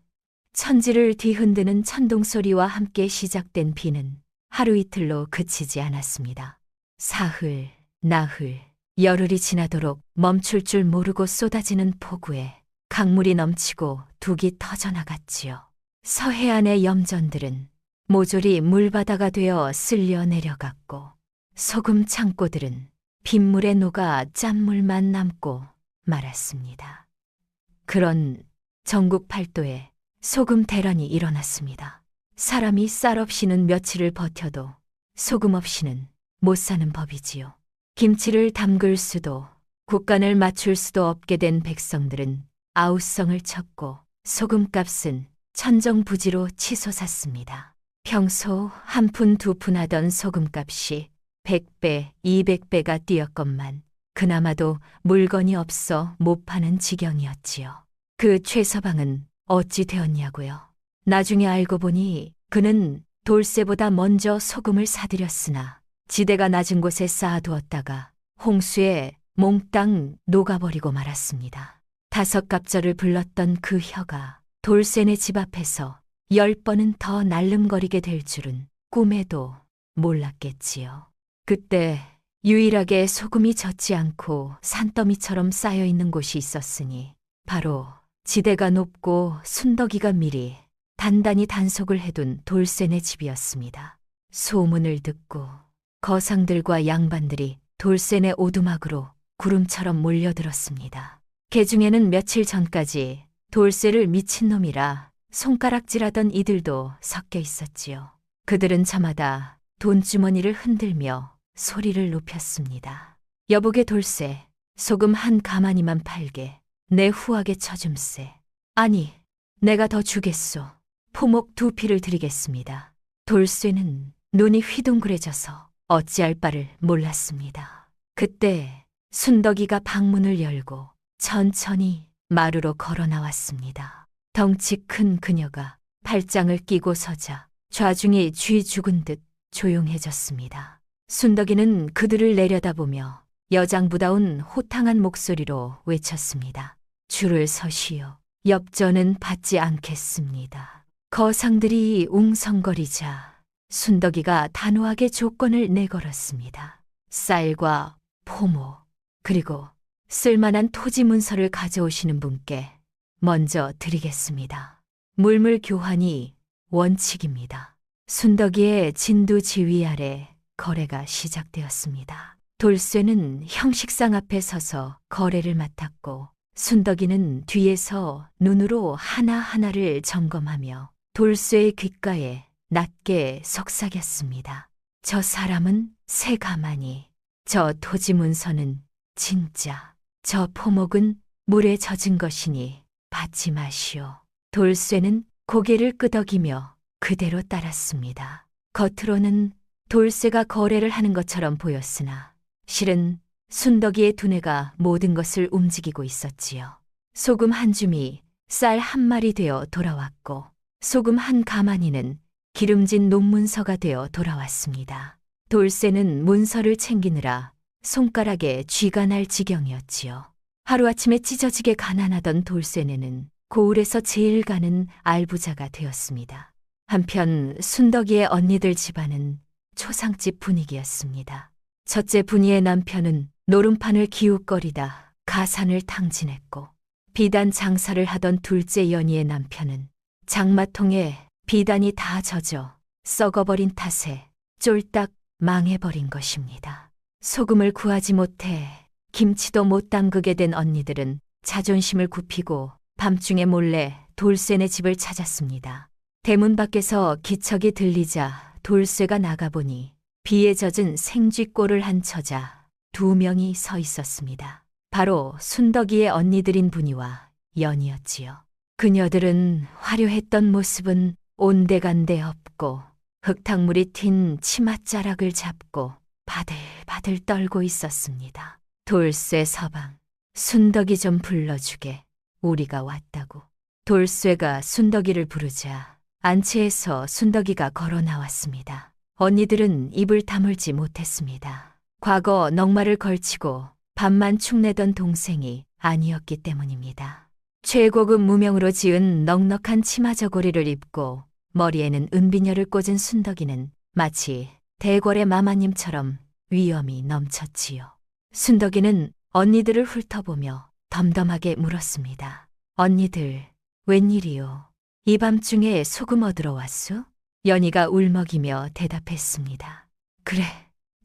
천지를 뒤흔드는 천둥소리와 함께 시작된 비는 하루 이틀로 그치지 않았습니다. 사흘, 나흘, 열흘이 지나도록 멈출 줄 모르고 쏟아지는 폭우에 강물이 넘치고 둑이 터져나갔지요. 서해안의 염전들은 모조리 물바다가 되어 쓸려 내려갔고 소금 창고들은 빗물에 녹아 짠물만 남고 말았습니다. 그런 전국 팔도에 소금 대란이 일어났습니다. 사람이 쌀 없이는 며칠을 버텨도 소금 없이는 못 사는 법이지요. 김치를 담글 수도 국간을 맞출 수도 없게 된 백성들은 아우성을 쳤고 소금값은 천정부지로 치솟았습니다. 평소 한 푼 두 푼 하던 소금값이 100배, 200배가 뛰었건만 그나마도 물건이 없어 못 파는 지경이었지요. 그 최서방은 어찌 되었냐고요. 나중에 알고 보니 그는 돌쇠보다 먼저 소금을 사들였으나 지대가 낮은 곳에 쌓아두었다가 홍수에 몽땅 녹아버리고 말았습니다. 5갑절을 불렀던 그 혀가 돌쇠네 집 앞에서 10번은 더 날름거리게 될 줄은 꿈에도 몰랐겠지요. 그때 유일하게 소금이 젖지 않고 산더미처럼 쌓여있는 곳이 있었으니 바로 지대가 높고 순덕이가 미리 단단히 단속을 해둔 돌쇠네 집이었습니다. 소문을 듣고 거상들과 양반들이 돌쇠네 오두막으로 구름처럼 몰려들었습니다. 개중에는 며칠 전까지 돌쇠를 미친놈이라 손가락질하던 이들도 섞여 있었지요. 그들은 저마다 돈주머니를 흔들며 소리를 높였습니다. 여보게 돌쇠, 소금 한 가마니만 팔게. 내 후하게 쳐줌세. 아니, 내가 더 주겠소. 포목 2피를 드리겠습니다. 돌쇠는 눈이 휘둥그레져서 어찌할 바를 몰랐습니다. 그때 순덕이가 방문을 열고 천천히 마루로 걸어 나왔습니다. 덩치 큰 그녀가 팔짱을 끼고 서자 좌중이 쥐 죽은 듯 조용해졌습니다. 순덕이는 그들을 내려다보며 여장부다운 호탕한 목소리로 외쳤습니다. 줄을 서시오. 엽전은 받지 않겠습니다. 거상들이 웅성거리자 순덕이가 단호하게 조건을 내걸었습니다. 쌀과 포모 그리고 쓸만한 토지 문서를 가져오시는 분께 먼저 드리겠습니다. 물물 교환이 원칙입니다. 순덕이의 진두지휘 아래 거래가 시작되었습니다. 돌쇠는 형식상 앞에 서서 거래를 맡았고 순덕이는 뒤에서 눈으로 하나하나를 점검하며 돌쇠의 귓가에 낮게 속삭였습니다. 저 사람은 새 가마니, 저 토지 문서는 진짜, 저 포목은 물에 젖은 것이니 받지 마시오. 돌쇠는 고개를 끄덕이며 그대로 따랐습니다. 겉으로는 돌쇠가 거래를 하는 것처럼 보였으나 실은 순덕이의 두뇌가 모든 것을 움직이고 있었지요. 소금 한 줌이 쌀 한 마리 되어 돌아왔고 소금 한 가마니는 기름진 논문서가 되어 돌아왔습니다. 돌쇠는 문서를 챙기느라 손가락에 쥐가 날 지경이었지요. 하루아침에 찢어지게 가난하던 돌쇠네는 고을에서 제일 가는 알부자가 되었습니다. 한편 순덕이의 언니들 집안은 초상집 분위기였습니다. 첫째 분이의 남편은 노름판을 기웃거리다 가산을 탕진했고 비단 장사를 하던 둘째 연희의 남편은 장마통에 비단이 다 젖어 썩어버린 탓에 쫄딱 망해버린 것입니다. 소금을 구하지 못해 김치도 못 담그게 된 언니들은 자존심을 굽히고 밤중에 몰래 돌쇠네 집을 찾았습니다. 대문 밖에서 기척이 들리자 돌쇠가 나가보니 비에 젖은 생쥐꼴을 한 처자 2명이 서 있었습니다. 바로 순덕이의 언니들인 분이와 연이었지요. 그녀들은 화려했던 모습은 온데간데 없고 흙탕물이 튄 치맛자락을 잡고 바들바들 떨고 있었습니다. 돌쇠 서방, 순덕이 좀 불러주게. 우리가 왔다고. 돌쇠가 순덕이를 부르자 안채에서 순덕이가 걸어 나왔습니다. 언니들은 입을 다물지 못했습니다. 과거 넉마를 걸치고 밤만 축내던 동생이 아니었기 때문입니다. 최고급 무명으로 지은 넉넉한 치마 저고리를 입고 머리에는 은비녀를 꽂은 순덕이는 마치 대궐의 마마님처럼 위엄이 넘쳤지요. 순덕이는 언니들을 훑어보며 덤덤하게 물었습니다. 언니들, 웬일이요? 이 밤중에 소금 얻으러 왔소? 연희가 울먹이며 대답했습니다. 그래,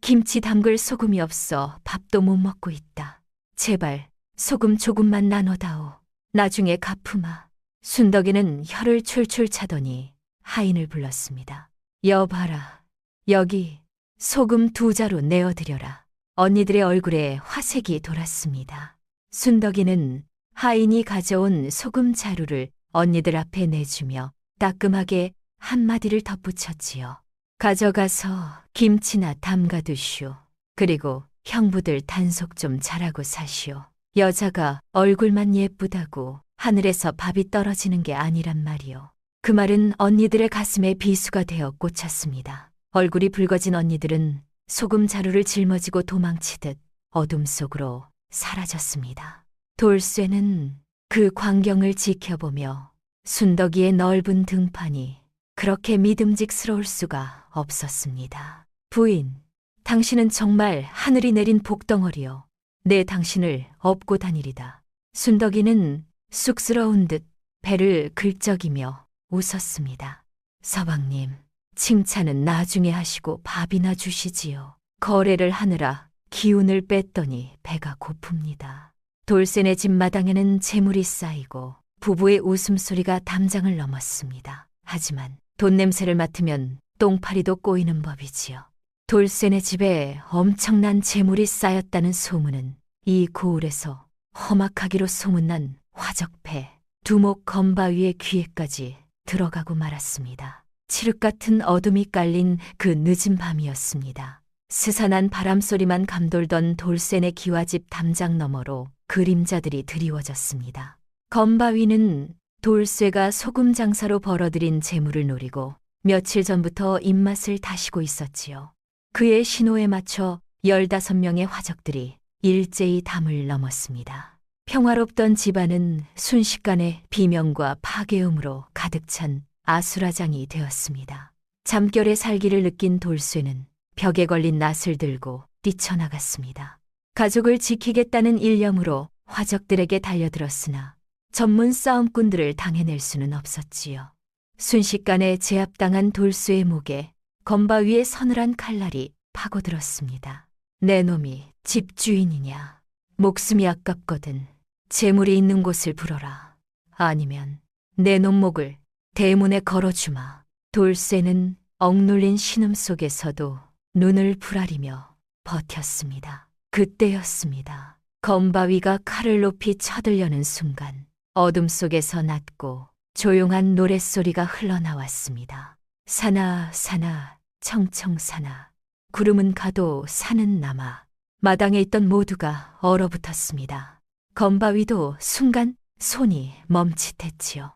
김치 담글 소금이 없어 밥도 못 먹고 있다. 제발 소금 조금만 나눠다오. 나중에 갚으마. 순덕이는 혀를 출출 차더니 하인을 불렀습니다. 여봐라, 여기 소금 2자루 내어드려라. 언니들의 얼굴에 화색이 돌았습니다. 순덕이는 하인이 가져온 소금 자루를 언니들 앞에 내주며 따끔하게 한마디를 덧붙였지요. 가져가서 김치나 담가두시오. 그리고 형부들 단속 좀 잘하고 사시오. 여자가 얼굴만 예쁘다고 하늘에서 밥이 떨어지는 게 아니란 말이오. 그 말은 언니들의 가슴에 비수가 되어 꽂혔습니다. 얼굴이 붉어진 언니들은 소금 자루를 짊어지고 도망치듯 어둠 속으로 사라졌습니다. 돌쇠는 그 광경을 지켜보며 순덕이의 넓은 등판이 그렇게 믿음직스러울 수가 없었습니다. 부인, 당신은 정말 하늘이 내린 복덩어리요. 내 당신을 업고 다니리다. 순덕이는 쑥스러운 듯 배를 긁적이며 웃었습니다. 서방님, 칭찬은 나중에 하시고 밥이나 주시지요. 거래를 하느라 기운을 뺐더니 배가 고픕니다. 돌쇠네 집 마당에는 재물이 쌓이고 부부의 웃음소리가 담장을 넘었습니다. 하지만 돈 냄새를 맡으면 똥파리도 꼬이는 법이지요. 돌쇠네 집에 엄청난 재물이 쌓였다는 소문은 이 고을에서 험악하기로 소문난 화적패 두목 건바위의 귀에까지 들어가고 말았습니다. 칠흑 같은 어둠이 깔린 그 늦은 밤이었습니다. 스산한 바람소리만 감돌던 돌쇠네 기와집 담장 너머로 그림자들이 드리워졌습니다. 건바위는 돌쇠가 소금 장사로 벌어들인 재물을 노리고 며칠 전부터 입맛을 다시고 있었지요. 그의 신호에 맞춰 15명의 화적들이 일제히 담을 넘었습니다. 평화롭던 집안은 순식간에 비명과 파괴음으로 가득 찬 아수라장이 되었습니다. 잠결에 살기를 느낀 돌쇠는 벽에 걸린 낫을 들고 뛰쳐나갔습니다. 가족을 지키겠다는 일념으로 화적들에게 달려들었으나 전문 싸움꾼들을 당해낼 수는 없었지요. 순식간에 제압당한 돌쇠의 목에 건바 위에 서늘한 칼날이 파고들었습니다. 내 놈이 집주인이냐? 목숨이 아깝거든 재물이 있는 곳을 불어라. 아니면 내 놈 목을 대문에 걸어주마. 돌쇠는 억눌린 신음 속에서도 눈을 부라리며 버텼습니다. 그때였습니다. 건바위가 칼을 높이 쳐들려는 순간 어둠 속에서 낮고 조용한 노랫소리가 흘러나왔습니다. 사나 사나 청청사나 구름은 가도 산은 남아. 마당에 있던 모두가 얼어붙었습니다. 건바위도 순간 손이 멈칫했지요.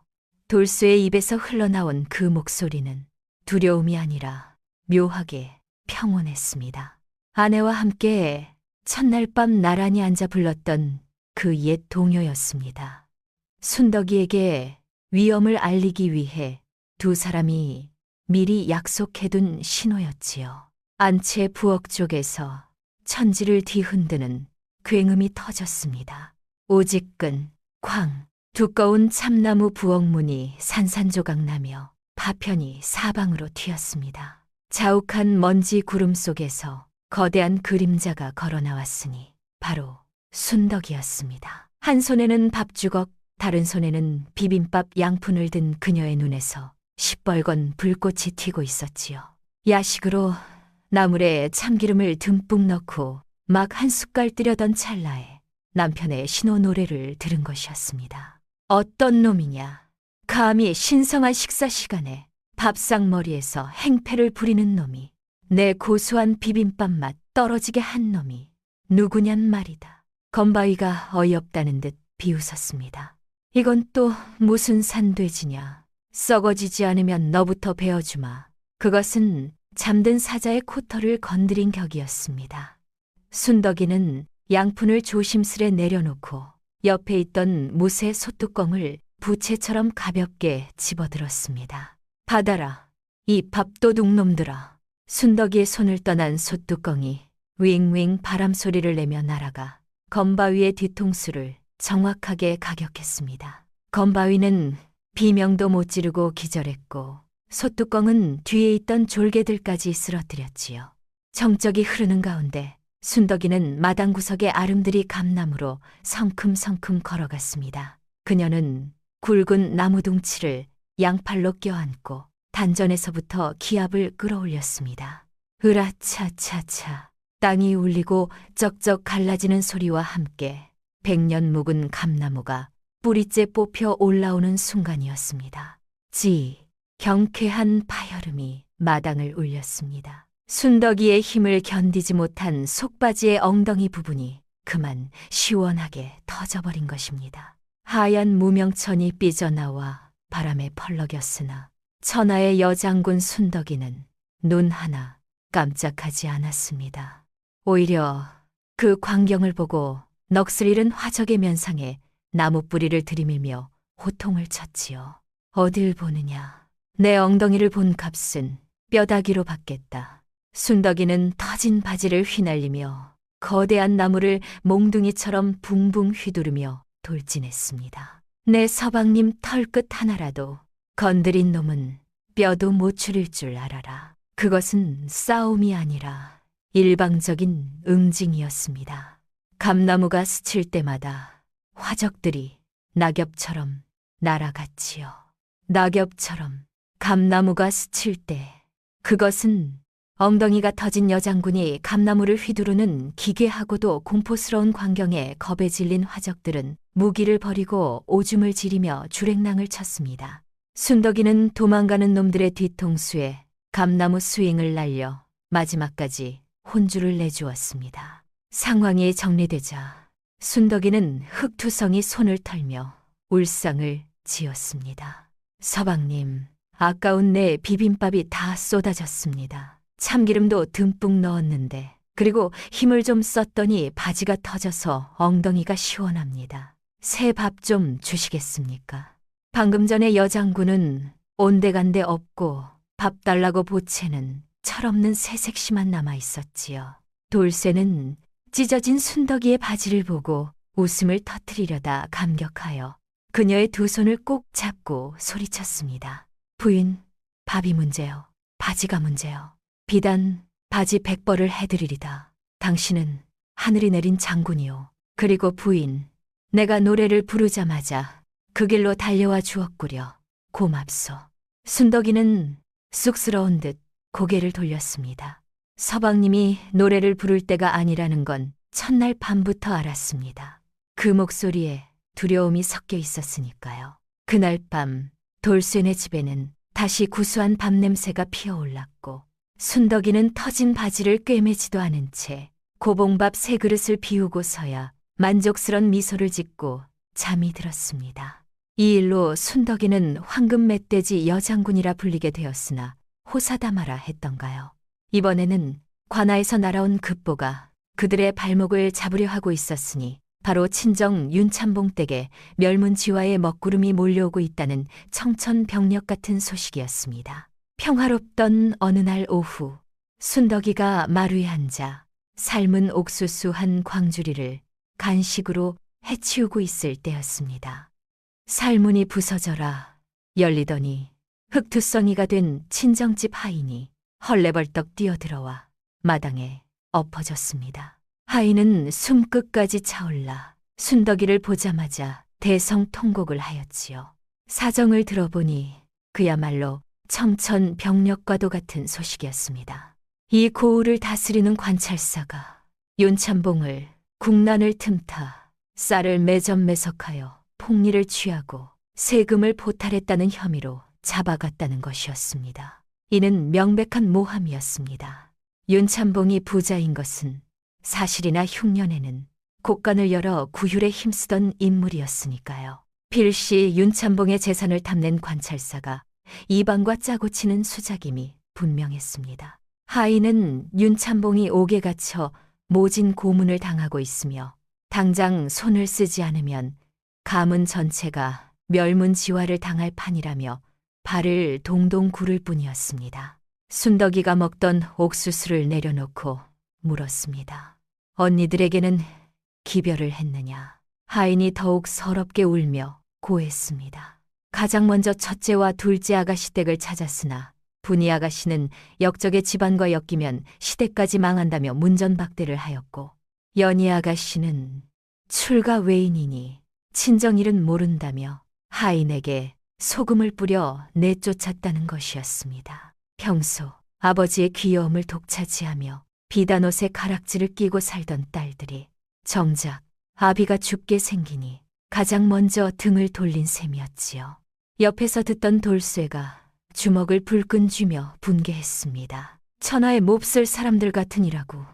돌쇠의 입에서 흘러나온 그 목소리는 두려움이 아니라 묘하게 평온했습니다. 아내와 함께 첫날 밤 나란히 앉아 불렀던 그 옛 동요였습니다. 순덕이에게 위험을 알리기 위해 두 사람이 미리 약속해둔 신호였지요. 안채 부엌 쪽에서 천지를 뒤흔드는 굉음이 터졌습니다. 오직근, 쾅, 두꺼운 참나무 부엌문이 산산조각나며 파편이 사방으로 튀었습니다. 자욱한 먼지 구름 속에서 거대한 그림자가 걸어 나왔으니 바로 순덕이었습니다. 한 손에는 밥주걱, 다른 손에는 비빔밥 양푼을 든 그녀의 눈에서 시뻘건 불꽃이 튀고 있었지요. 야식으로 나물에 참기름을 듬뿍 넣고 막 한 숟갈 뜨려던 찰나에 남편의 신호 노래를 들은 것이었습니다. 어떤 놈이냐? 감히 신성한 식사 시간에 밥상머리에서 행패를 부리는 놈이, 내 고소한 비빔밥 맛 떨어지게 한 놈이 누구냔 말이다. 건바위가 어이없다는 듯 비웃었습니다. 이건 또 무슨 산돼지냐? 썩어지지 않으면 너부터 베어주마. 그것은 잠든 사자의 코털을 건드린 격이었습니다. 순덕이는 양푼을 조심스레 내려놓고 옆에 있던 무쇠 솥뚜껑을 부채처럼 가볍게 집어들었습니다. 받아라, 이 밥도둑 놈들아. 순덕이의 손을 떠난 솥뚜껑이 윙윙 바람 소리를 내며 날아가 건바위의 뒤통수를 정확하게 가격했습니다. 건바위는 비명도 못 지르고 기절했고 솥뚜껑은 뒤에 있던 졸개들까지 쓰러뜨렸지요. 정적이 흐르는 가운데 순덕이는 마당 구석의 아름드리 감나무로 성큼성큼 걸어갔습니다. 그녀는 굵은 나무 둥치를 양팔로 껴안고 단전에서부터 기압을 끌어올렸습니다. 으라차차차 땅이 울리고 쩍쩍 갈라지는 소리와 함께 백년 묵은 감나무가 뿌리째 뽑혀 올라오는 순간이었습니다. 경쾌한 파열음이 마당을 울렸습니다. 순덕이의 힘을 견디지 못한 속바지의 엉덩이 부분이 그만 시원하게 터져버린 것입니다. 하얀 무명천이 삐져나와 바람에 펄럭였으나 천하의 여장군 순덕이는 눈 하나 깜짝하지 않았습니다. 오히려 그 광경을 보고 넋을 잃은 화적의 면상에 나무 뿌리를 들이밀며 호통을 쳤지요. 어딜 보느냐. 내 엉덩이를 본 값은 뼈다귀로 받겠다. 순덕이는 터진 바지를 휘날리며 거대한 나무를 몽둥이처럼 붕붕 휘두르며 돌진했습니다. 내 서방님 털끝 하나라도 건드린 놈은 뼈도 못 추릴 줄 알아라. 그것은 싸움이 아니라 일방적인 응징이었습니다. 감나무가 스칠 때마다 화적들이 낙엽처럼 날아갔지요. 낙엽처럼 감나무가 스칠 때 그것은 엉덩이가 터진 여장군이 감나무를 휘두르는 기괴하고도 공포스러운 광경에 겁에 질린 화적들은 무기를 버리고 오줌을 지리며 주랭랑을 쳤습니다. 순덕이는 도망가는 놈들의 뒤통수에 감나무 스윙을 날려 마지막까지 혼주를 내주었습니다. 상황이 정리되자 순덕이는 흑투성이 손을 털며 울상을 지었습니다. 서방님, 아까운 내 비빔밥이 다 쏟아졌습니다. 참기름도 듬뿍 넣었는데, 그리고 힘을 좀 썼더니 바지가 터져서 엉덩이가 시원합니다. 새 밥 좀 주시겠습니까? 방금 전에 여장군은 온데간데 없고 밥 달라고 보채는 철없는 새색시만 남아 있었지요. 돌쇠는 찢어진 순덕이의 바지를 보고 웃음을 터뜨리려다 감격하여 그녀의 두 손을 꼭 잡고 소리쳤습니다. 부인, 밥이 문제요. 바지가 문제요. 비단 바지 100벌을 해드리리다. 당신은 하늘이 내린 장군이요. 그리고 부인, 내가 노래를 부르자마자 그 길로 달려와 주었구려. 고맙소. 순덕이는 쑥스러운 듯 고개를 돌렸습니다. 서방님이 노래를 부를 때가 아니라는 건 첫날 밤부터 알았습니다. 그 목소리에 두려움이 섞여 있었으니까요. 그날 밤 돌쇠네 집에는 다시 구수한 밤냄새가 피어올랐고 순덕이는 터진 바지를 꿰매지도 않은 채 고봉밥 3그릇을 비우고서야 만족스런 미소를 짓고 잠이 들었습니다. 이 일로 순덕이는 황금 멧돼지 여장군이라 불리게 되었으나 호사다마라 했던가요. 이번에는 관아에서 날아온 급보가 그들의 발목을 잡으려 하고 있었으니 바로 친정 윤참봉 댁에 멸문지화의 먹구름이 몰려오고 있다는 청천벽력 같은 소식이었습니다. 평화롭던 어느 날 오후 순덕이가 마루에 앉아 삶은 옥수수 한 광주리를 간식으로 해치우고 있을 때였습니다. 살문이 부서져라 열리더니 흑투성이가 된 친정집 하인이 헐레벌떡 뛰어들어와 마당에 엎어졌습니다. 하인은 숨끝까지 차올라 순덕이를 보자마자 대성통곡을 하였지요. 사정을 들어보니 그야말로 청천벽력과도 같은 소식이었습니다. 이 고을을 다스리는 관찰사가 윤참봉을 국난을 틈타 쌀을 매점매석하여 폭리를 취하고 세금을 포탈했다는 혐의로 잡아갔다는 것이었습니다. 이는 명백한 모함이었습니다. 윤참봉이 부자인 것은 사실이나 흉년에는 곳간을 열어 구휼에 힘쓰던 인물이었으니까요. 필시 윤참봉의 재산을 탐낸 관찰사가 이방과 짜고 치는 수작임이 분명했습니다. 하인은 윤참봉이 옥에 갇혀 모진 고문을 당하고 있으며 당장 손을 쓰지 않으면 가문 전체가 멸문지화를 당할 판이라며 발을 동동 구를 뿐이었습니다. 순덕이가 먹던 옥수수를 내려놓고 물었습니다. 언니들에게는 기별을 했느냐? 하인이 더욱 서럽게 울며 고했습니다. 가장 먼저 첫째와 둘째 아가씨 댁을 찾았으나 분이 아가씨는 역적의 집안과 엮이면 시댁까지 망한다며 문전박대를 하였고 연희 아가씨는 출가 외인이니 친정일은 모른다며 하인에게 소금을 뿌려 내쫓았다는 것이었습니다. 평소 아버지의 귀여움을 독차지하며 비단옷에 가락지를 끼고 살던 딸들이 정작 아비가 죽게 생기니 가장 먼저 등을 돌린 셈이었지요. 옆에서 듣던 돌쇠가 주먹을 불끈 쥐며 분개했습니다. 천하의 몹쓸 사람들 같으니라고.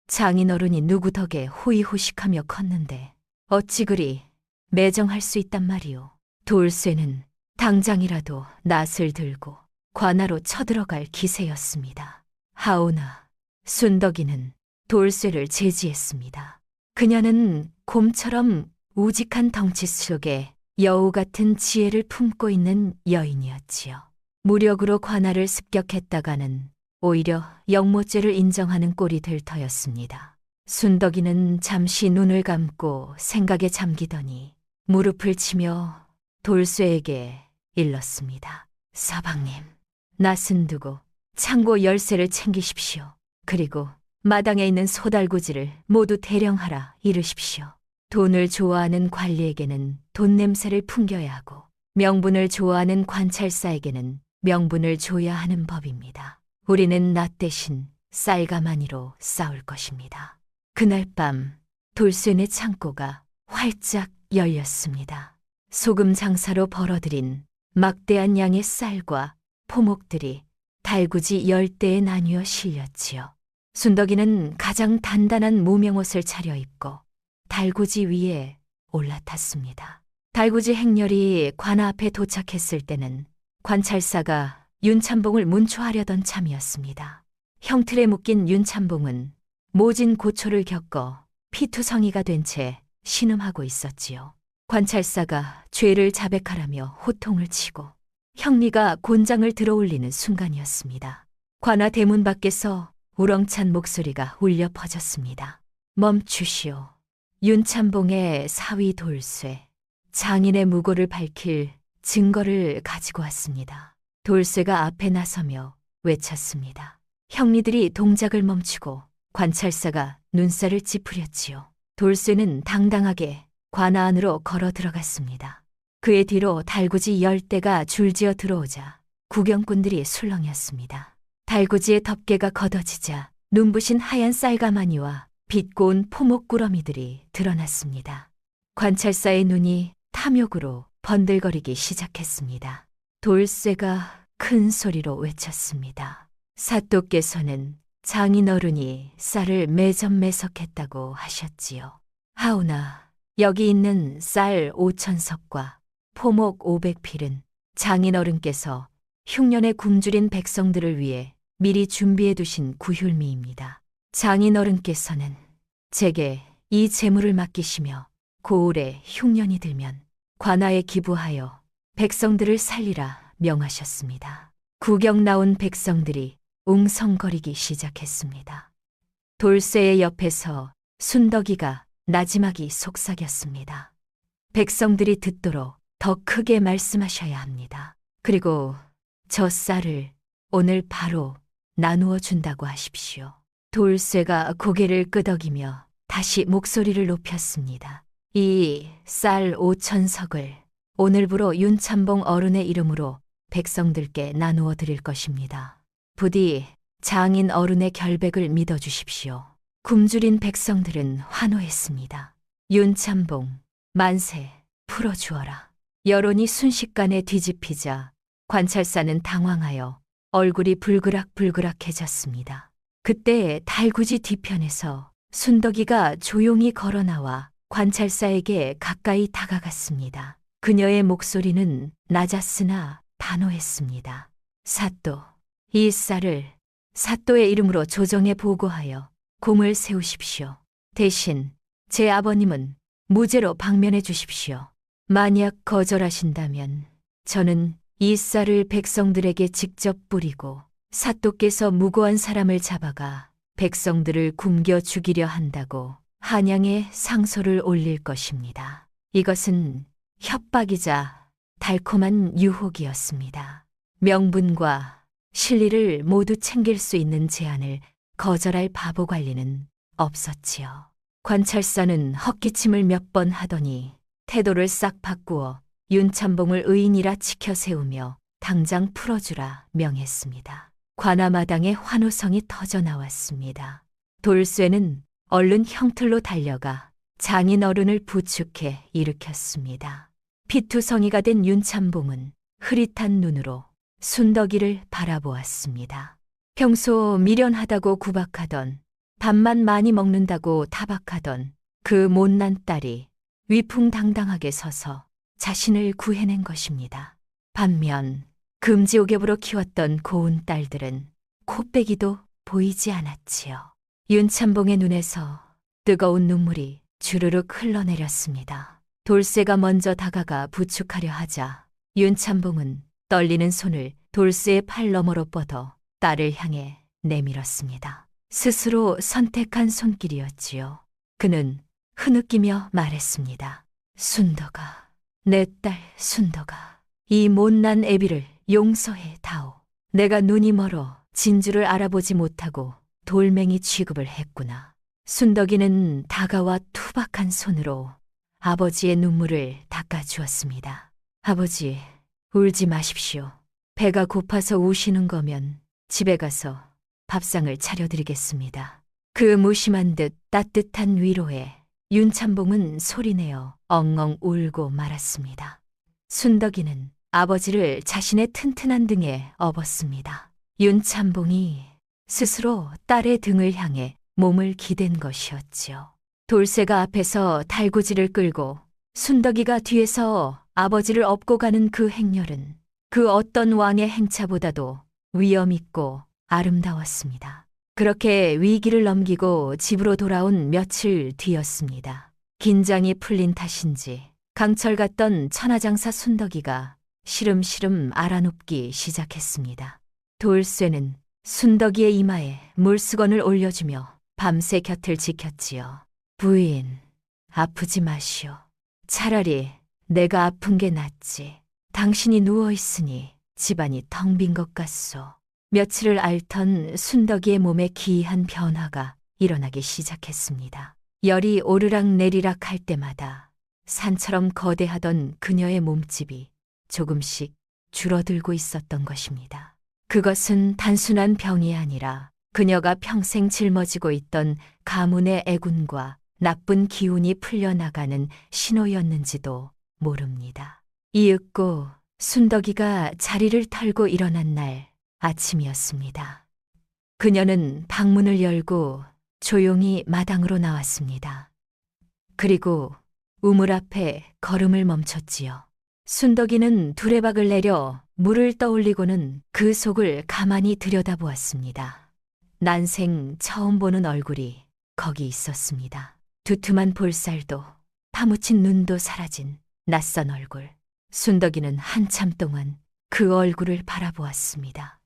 장인어른이 누구 덕에 호의호식하며 컸는데 어찌 그리 매정할 수 있단 말이오. 돌쇠는 당장이라도 낫을 들고 관아로 쳐들어갈 기세였습니다. 하오나 순덕이는 돌쇠를 제지했습니다. 그녀는 곰처럼 우직한 덩치 속에 여우 같은 지혜를 품고 있는 여인이었지요. 무력으로 관아를 습격했다가는 오히려 영모죄를 인정하는 꼴이 될 터였습니다. 순덕이는 잠시 눈을 감고 생각에 잠기더니 무릎을 치며 돌쇠에게 일렀습니다. 서방님, 낯은 두고 창고 열쇠를 챙기십시오. 그리고 마당에 있는 소달구지를 모두 대령하라 이르십시오. 돈을 좋아하는 관리에게는 돈 냄새를 풍겨야 하고 명분을 좋아하는 관찰사에게는 명분을 줘야 하는 법입니다. 우리는 나 대신 쌀가마니로 싸울 것입니다. 그날 밤 돌쇠네 창고가 활짝 열렸습니다. 소금 장사로 벌어들인 막대한 양의 쌀과 포목들이 달구지 10대에 나뉘어 실렸지요. 순덕이는 가장 단단한 무명옷을 차려입고 달구지 위에 올라탔습니다. 달구지 행렬이 관아 앞에 도착했을 때는 관찰사가 윤참봉을 문초하려던 참이었습니다. 형틀에 묶인 윤참봉은 모진 고초를 겪어 피투성이가 된 채 신음하고 있었지요. 관찰사가 죄를 자백하라며 호통을 치고 형리가 곤장을 들어올리는 순간이었습니다. 관아 대문 밖에서 우렁찬 목소리가 울려 퍼졌습니다. 멈추시오. 윤참봉의 사위 돌쇠, 장인의 무고를 밝힐 증거를 가지고 왔습니다. 돌쇠가 앞에 나서며 외쳤습니다. 형리들이 동작을 멈추고 관찰사가 눈살을 찌푸렸지요. 돌쇠는 당당하게 관아 안으로 걸어 들어갔습니다. 그의 뒤로 달구지 10대가 줄지어 들어오자 구경꾼들이 술렁였습니다. 달구지의 덮개가 걷어지자 눈부신 하얀 쌀가마니와 빛 고운 포목꾸러미들이 드러났습니다. 관찰사의 눈이 탐욕으로 번들거리기 시작했습니다. 돌쇠가 큰 소리로 외쳤습니다. 사또께서는 장인어른이 쌀을 매점매석했다고 하셨지요. 하오나 여기 있는 쌀 5,000석과 포목 500필은 장인어른께서 흉년에 굶주린 백성들을 위해 미리 준비해 두신 구휼미입니다. 장인어른께서는 제게 이 재물을 맡기시며 고을에 흉년이 들면 관아에 기부하여 백성들을 살리라 명하셨습니다. 구경 나온 백성들이 웅성거리기 시작했습니다. 돌쇠의 옆에서 순덕이가 나지막이 속삭였습니다. 백성들이 듣도록 더 크게 말씀하셔야 합니다. 그리고 저 쌀을 오늘 바로 나누어 준다고 하십시오. 돌쇠가 고개를 끄덕이며 다시 목소리를 높였습니다. 이 쌀 5,000석을 오늘부로 윤참봉 어른의 이름으로 백성들께 나누어 드릴 것입니다. 부디 장인 어른의 결백을 믿어주십시오. 굶주린 백성들은 환호했습니다. 윤참봉, 만세, 풀어주어라. 여론이 순식간에 뒤집히자 관찰사는 당황하여 얼굴이 불그락불그락해졌습니다. 그때 달구지 뒤편에서 순덕이가 조용히 걸어나와 관찰사에게 가까이 다가갔습니다. 그녀의 목소리는 낮았으나 단호했습니다. 사또, 이 쌀을 사또의 이름으로 조정에 보고하여 공을 세우십시오. 대신 제 아버님은 무죄로 방면해 주십시오. 만약 거절하신다면 저는 이 쌀을 백성들에게 직접 뿌리고 사또께서 무고한 사람을 잡아가 백성들을 굶겨 죽이려 한다고 한양에 상소를 올릴 것입니다. 이것은 협박이자 달콤한 유혹이었습니다. 명분과 실리를 모두 챙길 수 있는 제안을 거절할 바보 관리는 없었지요. 관찰사는 헛기침을 몇 번 하더니 태도를 싹 바꾸어 윤참봉을 의인이라 치켜 세우며 당장 풀어주라 명했습니다. 관아마당에 환호성이 터져 나왔습니다. 돌쇠는 얼른 형틀로 달려가 장인어른을 부축해 일으켰습니다. 피투성이가 된 윤참봉은 흐릿한 눈으로 순덕이를 바라보았습니다. 평소 미련하다고 구박하던, 밥만 많이 먹는다고 타박하던 그 못난 딸이 위풍당당하게 서서 자신을 구해낸 것입니다. 반면 금지옥엽으로 키웠던 고운 딸들은 코빼기도 보이지 않았지요. 윤참봉의 눈에서 뜨거운 눈물이 주르륵 흘러내렸습니다. 돌쇠가 먼저 다가가 부축하려 하자 윤참봉은 떨리는 손을 돌쇠의 팔 너머로 뻗어 딸을 향해 내밀었습니다. 스스로 선택한 손길이었지요. 그는 흐느끼며 말했습니다. 순덕아, 내 딸 순덕아, 이 못난 애비를 용서해 다오. 내가 눈이 멀어 진주를 알아보지 못하고 돌멩이 취급을 했구나. 순덕이는 다가와 투박한 손으로 아버지의 눈물을 닦아주었습니다. 아버지, 울지 마십시오. 배가 고파서 우시는 거면 집에 가서 밥상을 차려드리겠습니다. 그 무심한 듯 따뜻한 위로에 윤참봉은 소리내어 엉엉 울고 말았습니다. 순덕이는 아버지를 자신의 튼튼한 등에 업었습니다. 윤참봉이 스스로 딸의 등을 향해 몸을 기댄 것이었지요. 돌쇠가 앞에서 달구지를 끌고 순덕이가 뒤에서 아버지를 업고 가는 그 행렬은 그 어떤 왕의 행차보다도 위엄있고 아름다웠습니다. 그렇게 위기를 넘기고 집으로 돌아온 며칠 뒤였습니다. 긴장이 풀린 탓인지 강철 같던 천하장사 순덕이가 시름시름 알아눕기 시작했습니다. 돌쇠는 순덕이의 이마에 물수건을 올려주며 밤새 곁을 지켰지요. 부인, 아프지 마시오. 차라리 내가 아픈 게 낫지. 당신이 누워있으니 집안이 텅 빈 것 같소. 며칠을 앓던 순덕이의 몸에 기이한 변화가 일어나기 시작했습니다. 열이 오르락 내리락 할 때마다 산처럼 거대하던 그녀의 몸집이 조금씩 줄어들고 있었던 것입니다. 그것은 단순한 병이 아니라 그녀가 평생 짊어지고 있던 가문의 애군과 나쁜 기운이 풀려나가는 신호였는지도 모릅니다. 이윽고 순덕이가 자리를 털고 일어난 날 아침이었습니다. 그녀는 방문을 열고 조용히 마당으로 나왔습니다. 그리고 우물 앞에 걸음을 멈췄지요. 순덕이는 두레박을 내려 물을 떠올리고는 그 속을 가만히 들여다보았습니다. 난생 처음 보는 얼굴이 거기 있었습니다. 두툼한 볼살도 파묻힌 눈도 사라진 낯선 얼굴. 순덕이는 한참 동안 그 얼굴을 바라보았습니다.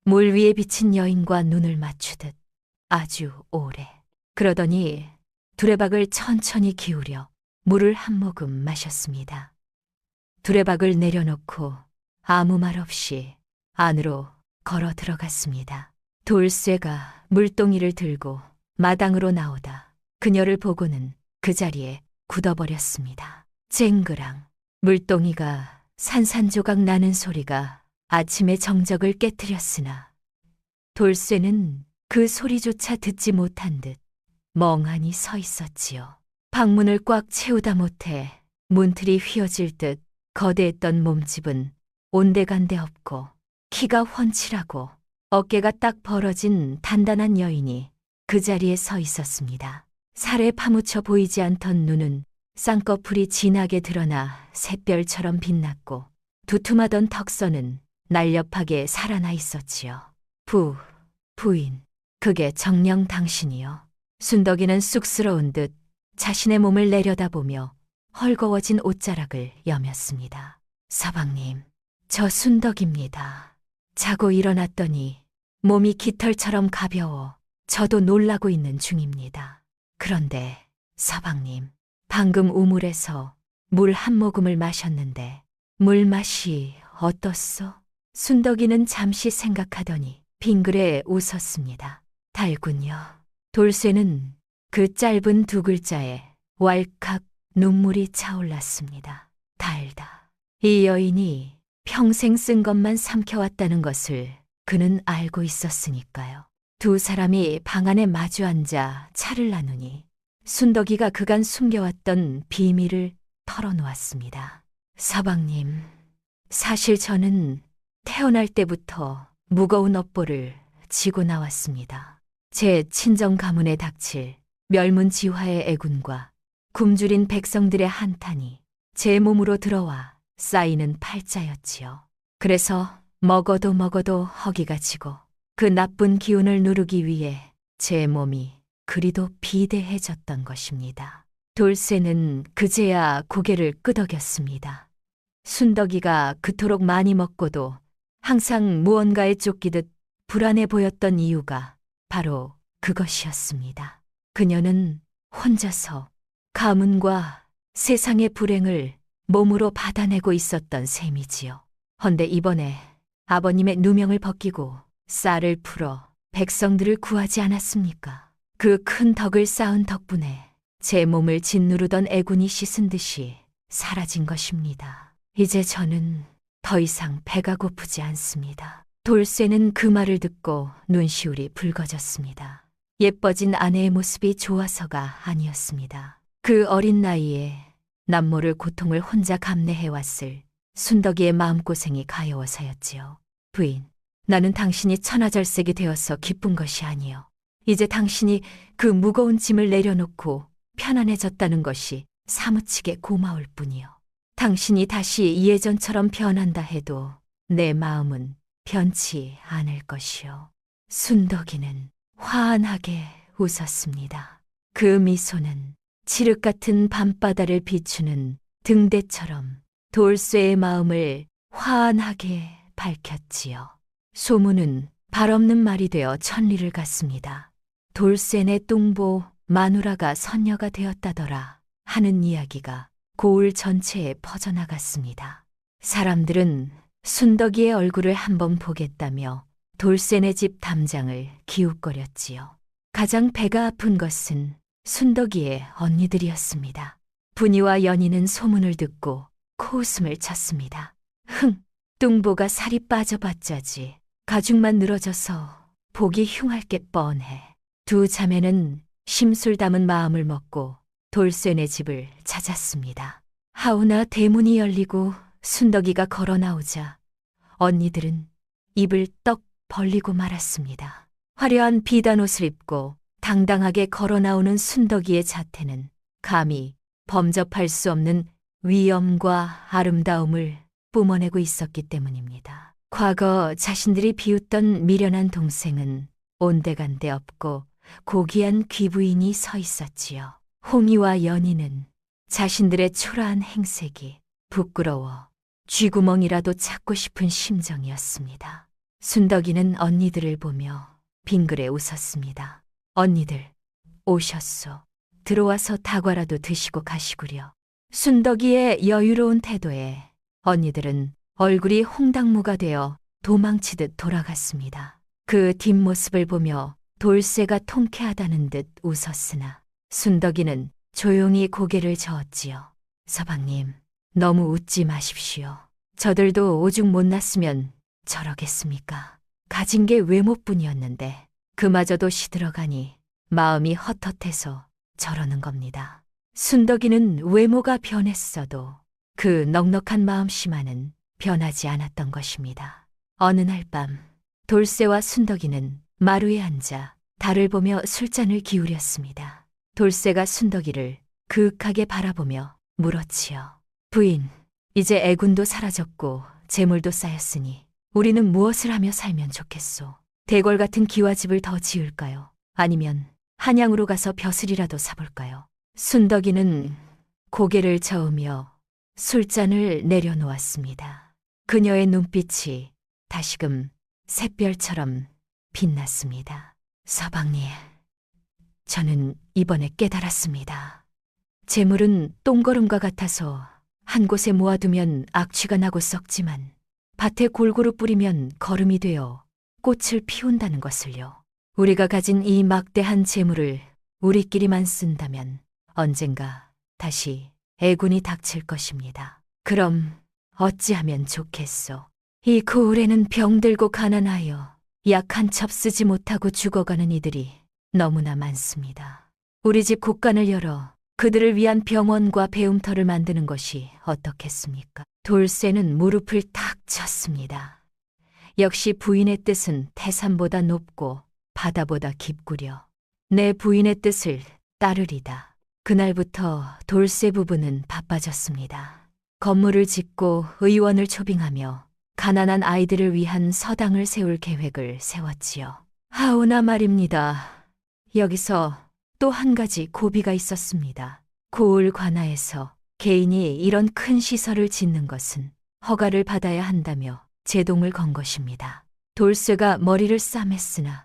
물 위에 비친 여인과 눈을 맞추듯 아주 오래. 그러더니 두레박을 천천히 기울여 물을 한 모금 마셨습니다. 두레박을 내려놓고 아무 말 없이 안으로 걸어 들어갔습니다. 돌쇠가 물동이를 들고 마당으로 나오다 그녀를 보고는 그 자리에 굳어버렸습니다. 쨍그랑 물동이가 산산조각 나는 소리가 아침의 정적을 깨뜨렸으나 돌쇠는 그 소리조차 듣지 못한 듯 멍하니 서 있었지요. 방문을 꽉 채우다 못해 문틀이 휘어질 듯 거대했던 몸집은 온데간데 없고 키가 훤칠하고 어깨가 딱 벌어진 단단한 여인이 그 자리에 서 있었습니다. 살에 파묻혀 보이지 않던 눈은 쌍꺼풀이 진하게 드러나 샛별처럼 빛났고 두툼하던 턱선은 날렵하게 살아나 있었지요. 부인, 그게 정녕 당신이요. 순덕이는 쑥스러운 듯 자신의 몸을 내려다보며 헐거워진 옷자락을 여몄습니다. 서방님, 저 순덕입니다. 자고 일어났더니 몸이 깃털처럼 가벼워 저도 놀라고 있는 중입니다. 그런데 서방님, 방금 우물에서 물 한 모금을 마셨는데 물맛이 어떻소? 순덕이는 잠시 생각하더니 빙그레 웃었습니다. 달군요. 돌쇠는 그 짧은 두 글자에 왈칵 눈물이 차올랐습니다. 달다. 이 여인이 평생 쓴 것만 삼켜왔다는 것을 그는 알고 있었으니까요. 두 사람이 방 안에 마주 앉아 차를 나누니 순덕이가 그간 숨겨왔던 비밀을 털어놓았습니다. 서방님, 사실 저는 태어날 때부터 무거운 업보를 지고 나왔습니다. 제 친정 가문에 닥칠 멸문지화의 애군과 굶주린 백성들의 한탄이 제 몸으로 들어와 쌓이는 팔자였지요. 그래서 먹어도 허기가 지고 그 나쁜 기운을 누르기 위해 제 몸이 그리도 비대해졌던 것입니다. 돌쇠는 그제야 고개를 끄덕였습니다. 순덕이가 그토록 많이 먹고도 항상 무언가에 쫓기듯 불안해 보였던 이유가 바로 그것이었습니다. 그녀는 혼자서 가문과 세상의 불행을 몸으로 받아내고 있었던 셈이지요. 헌데 이번에 아버님의 누명을 벗기고 쌀을 풀어 백성들을 구하지 않았습니까? 그 큰 덕을 쌓은 덕분에 제 몸을 짓누르던 애군이 씻은 듯이 사라진 것입니다. 이제 저는 더 이상 배가 고프지 않습니다. 돌쇠는 그 말을 듣고 눈시울이 붉어졌습니다. 예뻐진 아내의 모습이 좋아서가 아니었습니다. 그 어린 나이에 남모를 고통을 혼자 감내해왔을 순덕이의 마음고생이 가여워서였지요. 부인, 나는 당신이 천하절색이 되어서 기쁜 것이 아니요. 이제 당신이 그 무거운 짐을 내려놓고 편안해졌다는 것이 사무치게 고마울 뿐이요. 당신이 다시 예전처럼 변한다 해도 내 마음은 변치 않을 것이요. 순덕이는 화한하게 웃었습니다. 그 미소는 칠흑 같은 밤바다를 비추는 등대처럼 돌쇠의 마음을 환하게 밝혔지요. 소문은 발 없는 말이 되어 천리를 갔습니다. 돌쇠네 뚱보 마누라가 선녀가 되었다더라 하는 이야기가 고을 전체에 퍼져나갔습니다. 사람들은 순덕이의 얼굴을 한번 보겠다며 돌쇠네 집 담장을 기웃거렸지요. 가장 배가 아픈 것은 순덕이의 언니들이었습니다. 분이와 연희는 소문을 듣고 코웃음을 쳤습니다. 뚱보가 살이 빠져봤자지 가죽만 늘어져서 보기 흉할 게 뻔해. 두 자매는 심술 담은 마음을 먹고 돌쇠네 집을 찾았습니다. 하오나 대문이 열리고 순덕이가 걸어 나오자 언니들은 입을 떡 벌리고 말았습니다. 화려한 비단옷을 입고 당당하게 걸어 나오는 순덕이의 자태는 감히 범접할 수 없는 위엄과 아름다움을 뿜어내고 있었기 때문입니다. 과거 자신들이 비웃던 미련한 동생은 온데간데 없고 고귀한 귀부인이 서 있었지요. 홍이와 연희는 자신들의 초라한 행색이 부끄러워 쥐구멍이라도 찾고 싶은 심정이었습니다. 순덕이는 언니들을 보며 빙그레 웃었습니다. 언니들, 오셨소. 들어와서 다과라도 드시고 가시구려. 순덕이의 여유로운 태도에 언니들은 얼굴이 홍당무가 되어 도망치듯 돌아갔습니다. 그 뒷모습을 보며 돌쇠가 통쾌하다는 듯 웃었으나 순덕이는 조용히 고개를 저었지요. 서방님, 너무 웃지 마십시오. 저들도 오죽 못났으면 저러겠습니까? 가진 게 외모뿐이었는데 그마저도 시들어가니 마음이 헛헛해서 저러는 겁니다. 순덕이는 외모가 변했어도 그 넉넉한 마음씨만은 변하지 않았던 것입니다. 어느 날 밤 돌쇠와 순덕이는 마루에 앉아 달을 보며 술잔을 기울였습니다. 돌쇠가 순덕이를 그윽하게 바라보며 물었지요. 부인, 이제 애군도 사라졌고 재물도 쌓였으니 우리는 무엇을 하며 살면 좋겠소? 대궐 같은 기와집을 더 지을까요? 아니면 한양으로 가서 벼슬이라도 사볼까요? 순덕이는 고개를 저으며 술잔을 내려놓았습니다. 그녀의 눈빛이 다시금 샛별처럼 빛났습니다. 서방님, 저는 이번에 깨달았습니다. 재물은 똥거름과 같아서 한 곳에 모아두면 악취가 나고 썩지만 밭에 골고루 뿌리면 거름이 되어 꽃을 피운다는 것을요. 우리가 가진 이 막대한 재물을 우리끼리만 쓴다면 언젠가 다시 애군이 닥칠 것입니다. 그럼 어찌하면 좋겠소? 이 고을에는 병들고 가난하여 약 한 첩 쓰지 못하고 죽어가는 이들이 너무나 많습니다. 우리 집 곳간을 열어 그들을 위한 병원과 배움터를 만드는 것이 어떻겠습니까? 돌쇠는 무릎을 탁 쳤습니다. 역시 부인의 뜻은 태산보다 높고 바다보다 깊구려. 내 부인의 뜻을 따르리다. 그날부터 돌쇠 부부는 바빠졌습니다. 건물을 짓고 의원을 초빙하며 가난한 아이들을 위한 서당을 세울 계획을 세웠지요. 하오나 말입니다. 여기서 또 한 가지 고비가 있었습니다. 고을 관아에서 개인이 이런 큰 시설을 짓는 것은 허가를 받아야 한다며 제동을 건 것입니다. 돌쇠가 머리를 싸맸으나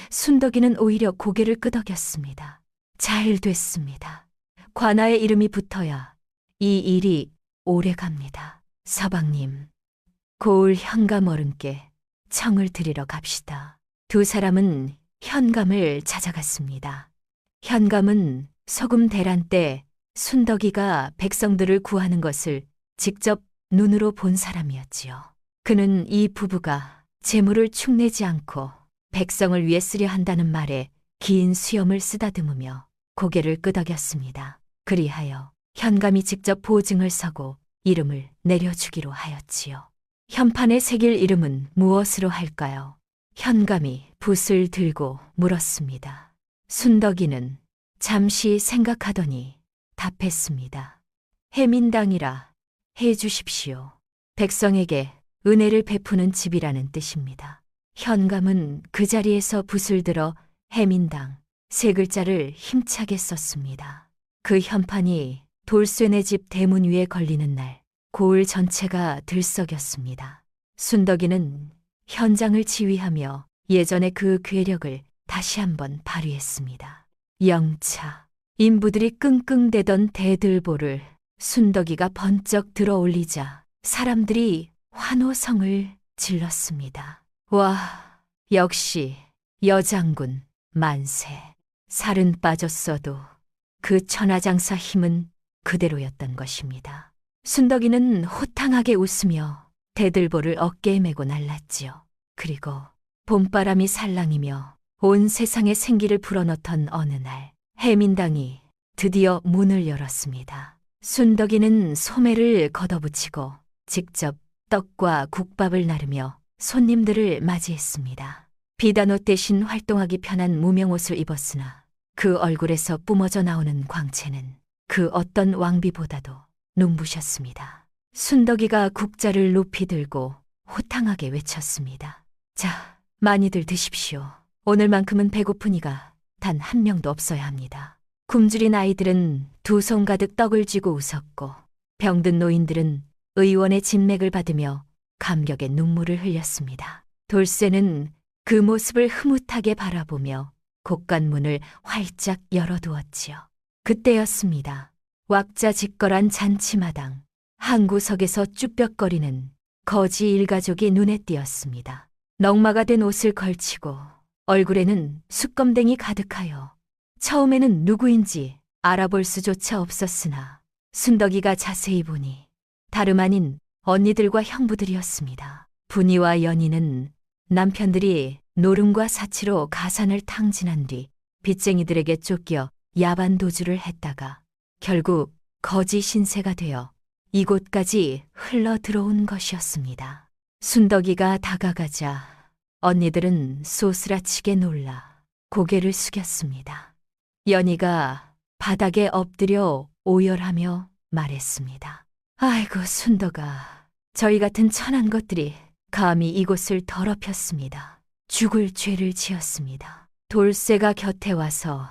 순덕이는 오히려 고개를 끄덕였습니다. 잘 됐습니다. 관아의 이름이 붙어야 이 일이 오래 갑니다. 서방님, 고을 현감 어른께 청을 드리러 갑시다. 두 사람은 현감을 찾아갔습니다. 현감은 소금 대란 때 순덕이가 백성들을 구하는 것을 직접 눈으로 본 사람이었지요. 그는 이 부부가 재물을 축내지 않고 백성을 위해 쓰려 한다는 말에 긴 수염을 쓰다듬으며 고개를 끄덕였습니다. 그리하여 현감이 직접 보증을 서고 이름을 내려주기로 하였지요. 현판에 새길 이름은 무엇으로 할까요? 현감이 붓을 들고 물었습니다. 순덕이는 잠시 생각하더니 답했습니다. 해민당이라 해주십시오. 백성에게 은혜를 베푸는 집이라는 뜻입니다. 현감은 그 자리에서 붓을 들어 해민당 세 글자를 힘차게 썼습니다. 그 현판이 돌쇠네 집 대문 위에 걸리는 날 고을 전체가 들썩였습니다. 순덕이는 현장을 지휘하며 예전의 그 괴력을 다시 한번 발휘했습니다. 영차, 인부들이 끙끙대던 대들보를 순덕이가 번쩍 들어 올리자 사람들이 환호성을 질렀습니다. 와, 역시 여장군 만세. 살은 빠졌어도 그 천하장사 힘은 그대로였던 것입니다. 순덕이는 호탕하게 웃으며 대들보를 어깨에 메고 날랐지요. 그리고 봄바람이 살랑이며 온 세상에 생기를 불어넣던 어느 날 해민당이 드디어 문을 열었습니다. 순덕이는 소매를 걷어붙이고 직접 떡과 국밥을 나르며 손님들을 맞이했습니다. 비단옷 대신 활동하기 편한 무명옷을 입었으나 그 얼굴에서 뿜어져 나오는 광채는 그 어떤 왕비보다도 눈부셨습니다. 순덕이가 국자를 높이 들고 호탕하게 외쳤습니다. 자, 많이들 드십시오. 오늘만큼은 배고프니가 단 한 명도 없어야 합니다. 굶주린 아이들은 두 손 가득 떡을 쥐고 웃었고 병든 노인들은 의원의 진맥을 받으며 감격의 눈물을 흘렸습니다. 돌쇠는 그 모습을 흐뭇하게 바라보며 곡간문을 활짝 열어두었지요. 그때였습니다. 왁자지껄한 잔치마당 한 구석에서 쭈뼛거리는 거지 일가족이 눈에 띄었습니다. 넝마가 된 옷을 걸치고 얼굴에는 숯검댕이 가득하여 처음에는 누구인지 알아볼 수조차 없었으나 순덕이가 자세히 보니 다름 아닌 언니들과 형부들이었습니다. 분이와 연희는 남편들이 노름과 사치로 가산을 탕진한 뒤 빚쟁이들에게 쫓겨 야반 도주를 했다가 결국 거지 신세가 되어 이곳까지 흘러 들어온 것이었습니다. 순덕이가 다가가자 언니들은 소스라치게 놀라 고개를 숙였습니다. 연희가 바닥에 엎드려 오열하며 말했습니다. 아이고 순덕아, 저희 같은 천한 것들이 감히 이곳을 더럽혔습니다. 죽을 죄를 지었습니다. 돌쇠가 곁에 와서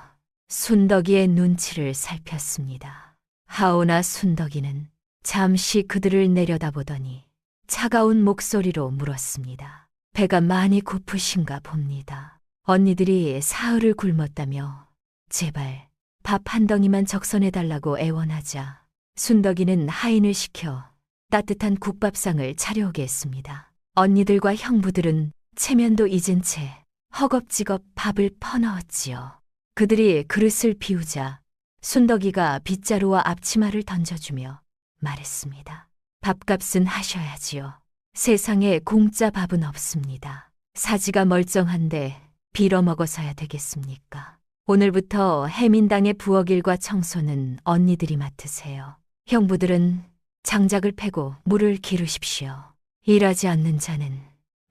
순덕이의 눈치를 살폈습니다. 하오나 순덕이는 잠시 그들을 내려다보더니 차가운 목소리로 물었습니다. 배가 많이 고프신가 봅니다. 언니들이 사흘을 굶었다며 제발 밥 한 덩이만 적선해달라고 애원하자 순덕이는 하인을 시켜 따뜻한 국밥상을 차려오게 했습니다. 언니들과 형부들은 체면도 잊은 채 허겁지겁 밥을 퍼넣었지요. 그들이 그릇을 비우자 순덕이가 빗자루와 앞치마를 던져주며 말했습니다. 밥값은 하셔야지요. 세상에 공짜 밥은 없습니다. 사지가 멀쩡한데 빌어먹어서야 되겠습니까? 오늘부터 해민당의 부엌일과 청소는 언니들이 맡으세요. 형부들은 장작을 패고 물을 기르십시오. 일하지 않는 자는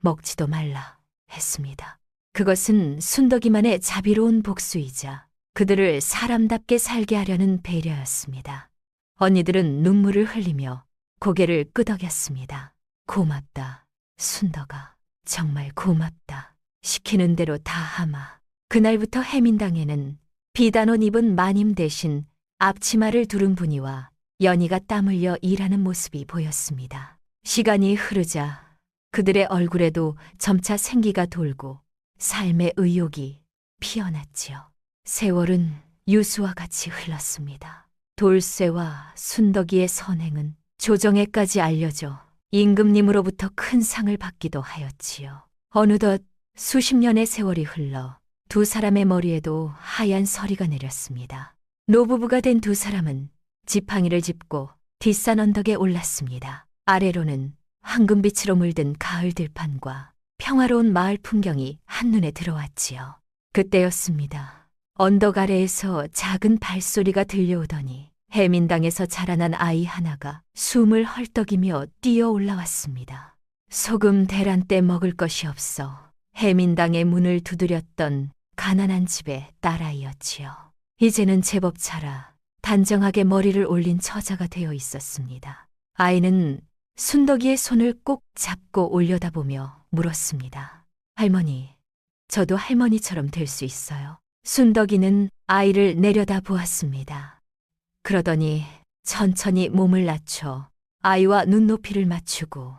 먹지도 말라 했습니다. 그것은 순덕이만의 자비로운 복수이자 그들을 사람답게 살게 하려는 배려였습니다. 언니들은 눈물을 흘리며 고개를 끄덕였습니다. 고맙다, 순덕아. 정말 고맙다. 시키는 대로 다 하마. 그날부터 해민당에는 비단옷 입은 마님 대신 앞치마를 두른 분이와 연희가 땀 흘려 일하는 모습이 보였습니다. 시간이 흐르자 그들의 얼굴에도 점차 생기가 돌고 삶의 의욕이 피어났지요. 세월은 유수와 같이 흘렀습니다. 돌쇠와 순덕이의 선행은 조정에까지 알려져 임금님으로부터 큰 상을 받기도 하였지요. 어느덧 수십 년의 세월이 흘러 두 사람의 머리에도 하얀 서리가 내렸습니다. 노부부가 된 두 사람은 지팡이를 짚고 뒷산 언덕에 올랐습니다. 아래로는 황금빛으로 물든 가을 들판과 평화로운 마을 풍경이 한눈에 들어왔지요. 그때였습니다. 언덕 아래에서 작은 발소리가 들려오더니 해민당에서 자라난 아이 하나가 숨을 헐떡이며 뛰어 올라왔습니다. 소금 대란 때 먹을 것이 없어 해민당의 문을 두드렸던 가난한 집의 딸아이였지요. 이제는 제법 자라 단정하게 머리를 올린 처자가 되어 있었습니다. 아이는 순덕이의 손을 꼭 잡고 올려다보며 물었습니다. 할머니, 저도 할머니처럼 될 수 있어요? 순덕이는 아이를 내려다보았습니다. 그러더니 천천히 몸을 낮춰 아이와 눈높이를 맞추고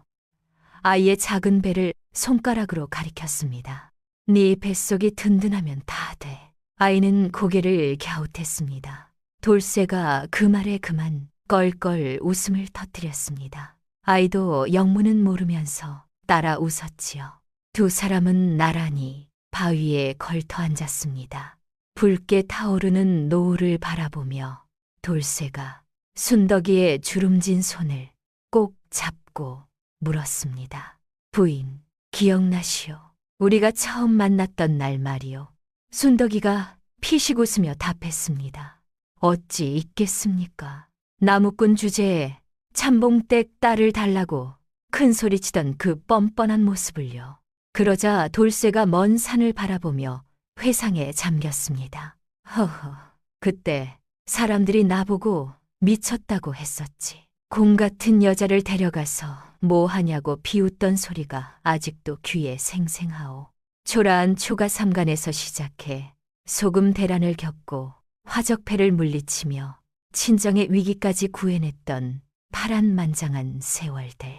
아이의 작은 배를 손가락으로 가리켰습니다. 네 뱃속이 든든하면 다 돼. 아이는 고개를 갸웃했습니다. 돌쇠가 그 말에 그만 껄껄 웃음을 터뜨렸습니다. 아이도 영문은 모르면서 따라 웃었지요. 두 사람은 나란히 바위에 걸터 앉았습니다. 붉게 타오르는 노을을 바라보며 돌쇠가 순덕이의 주름진 손을 꼭 잡고 물었습니다. 부인, 기억나시오? 우리가 처음 만났던 날 말이요. 순덕이가 피식 웃으며 답했습니다. 어찌 있겠습니까? 나무꾼 주제에 참봉댁 딸을 달라고 큰 소리치던 그 뻔뻔한 모습을요. 그러자 돌쇠가 먼 산을 바라보며 회상에 잠겼습니다. 허허, 그때 사람들이 나보고 미쳤다고 했었지. 공 같은 여자를 데려가서 뭐 하냐고 비웃던 소리가 아직도 귀에 생생하오. 초라한 초가 삼간에서 시작해 소금 대란을 겪고 화적패를 물리치며 친정의 위기까지 구해냈던 파란만장한 세월들.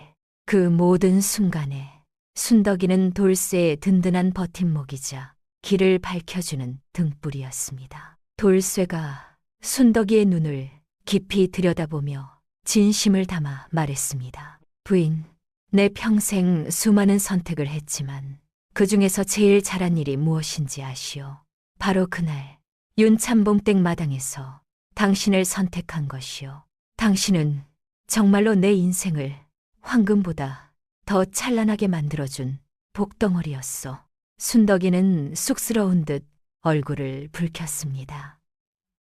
그 모든 순간에 순덕이는 돌쇠의 든든한 버팀목이자 길을 밝혀주는 등불이었습니다. 돌쇠가 순덕이의 눈을 깊이 들여다보며 진심을 담아 말했습니다. 부인, 내 평생 수많은 선택을 했지만 그 중에서 제일 잘한 일이 무엇인지 아시오? 바로 그날 윤참봉댁 마당에서 당신을 선택한 것이오. 당신은 정말로 내 인생을 황금보다 더 찬란하게 만들어준 복덩어리였어. 순덕이는 쑥스러운 듯 얼굴을 붉혔습니다.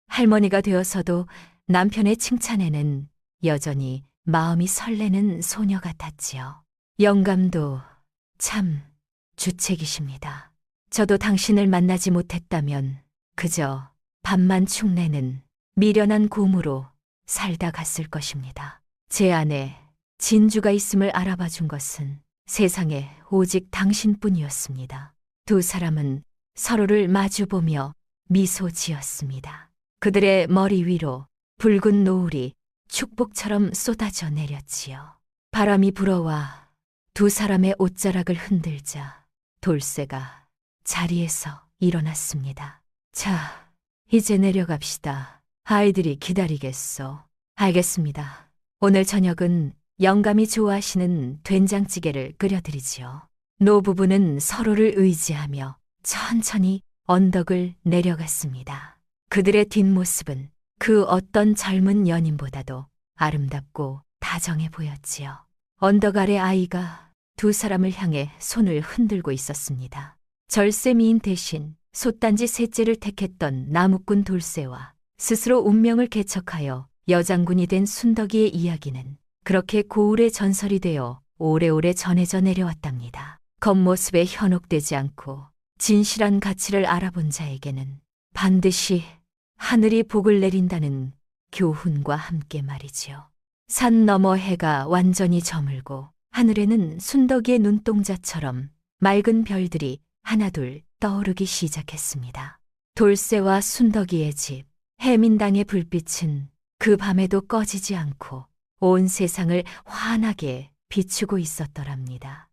할머니가 되어서도 남편의 칭찬에는 여전히 마음이 설레는 소녀 같았지요. 영감도 참 주책이십니다. 저도 당신을 만나지 못했다면 그저 밥만 축내는 미련한 곰으로 살다 갔을 것입니다. 제 안에 진주가 있음을 알아봐 준 것은 세상에 오직 당신뿐이었습니다. 두 사람은 서로를 마주보며 미소 지었습니다. 그들의 머리 위로 붉은 노을이 축복처럼 쏟아져 내렸지요. 바람이 불어와 두 사람의 옷자락을 흔들자 돌쇠가 자리에서 일어났습니다. 자, 이제 내려갑시다. 아이들이 기다리겠소. 알겠습니다. 오늘 저녁은 영감이 좋아하시는 된장찌개를 끓여드리지요. 노부부는 서로를 의지하며 천천히 언덕을 내려갔습니다. 그들의 뒷모습은 그 어떤 젊은 연인보다도 아름답고 다정해 보였지요. 언덕 아래 아이가 두 사람을 향해 손을 흔들고 있었습니다. 절세미인 대신 솥단지 셋째를 택했던 나무꾼 돌쇠와 스스로 운명을 개척하여 여장군이 된 순덕이의 이야기는 그렇게 고을의 전설이 되어 오래오래 전해져 내려왔답니다. 겉모습에 현혹되지 않고 진실한 가치를 알아본 자에게는 반드시 하늘이 복을 내린다는 교훈과 함께 말이지요. 산 너머 해가 완전히 저물고 하늘에는 순덕이의 눈동자처럼 맑은 별들이 하나둘 떠오르기 시작했습니다. 돌쇠와 순덕이의 집, 해민당의 불빛은 그 밤에도 꺼지지 않고 온 세상을 환하게 비추고 있었더랍니다.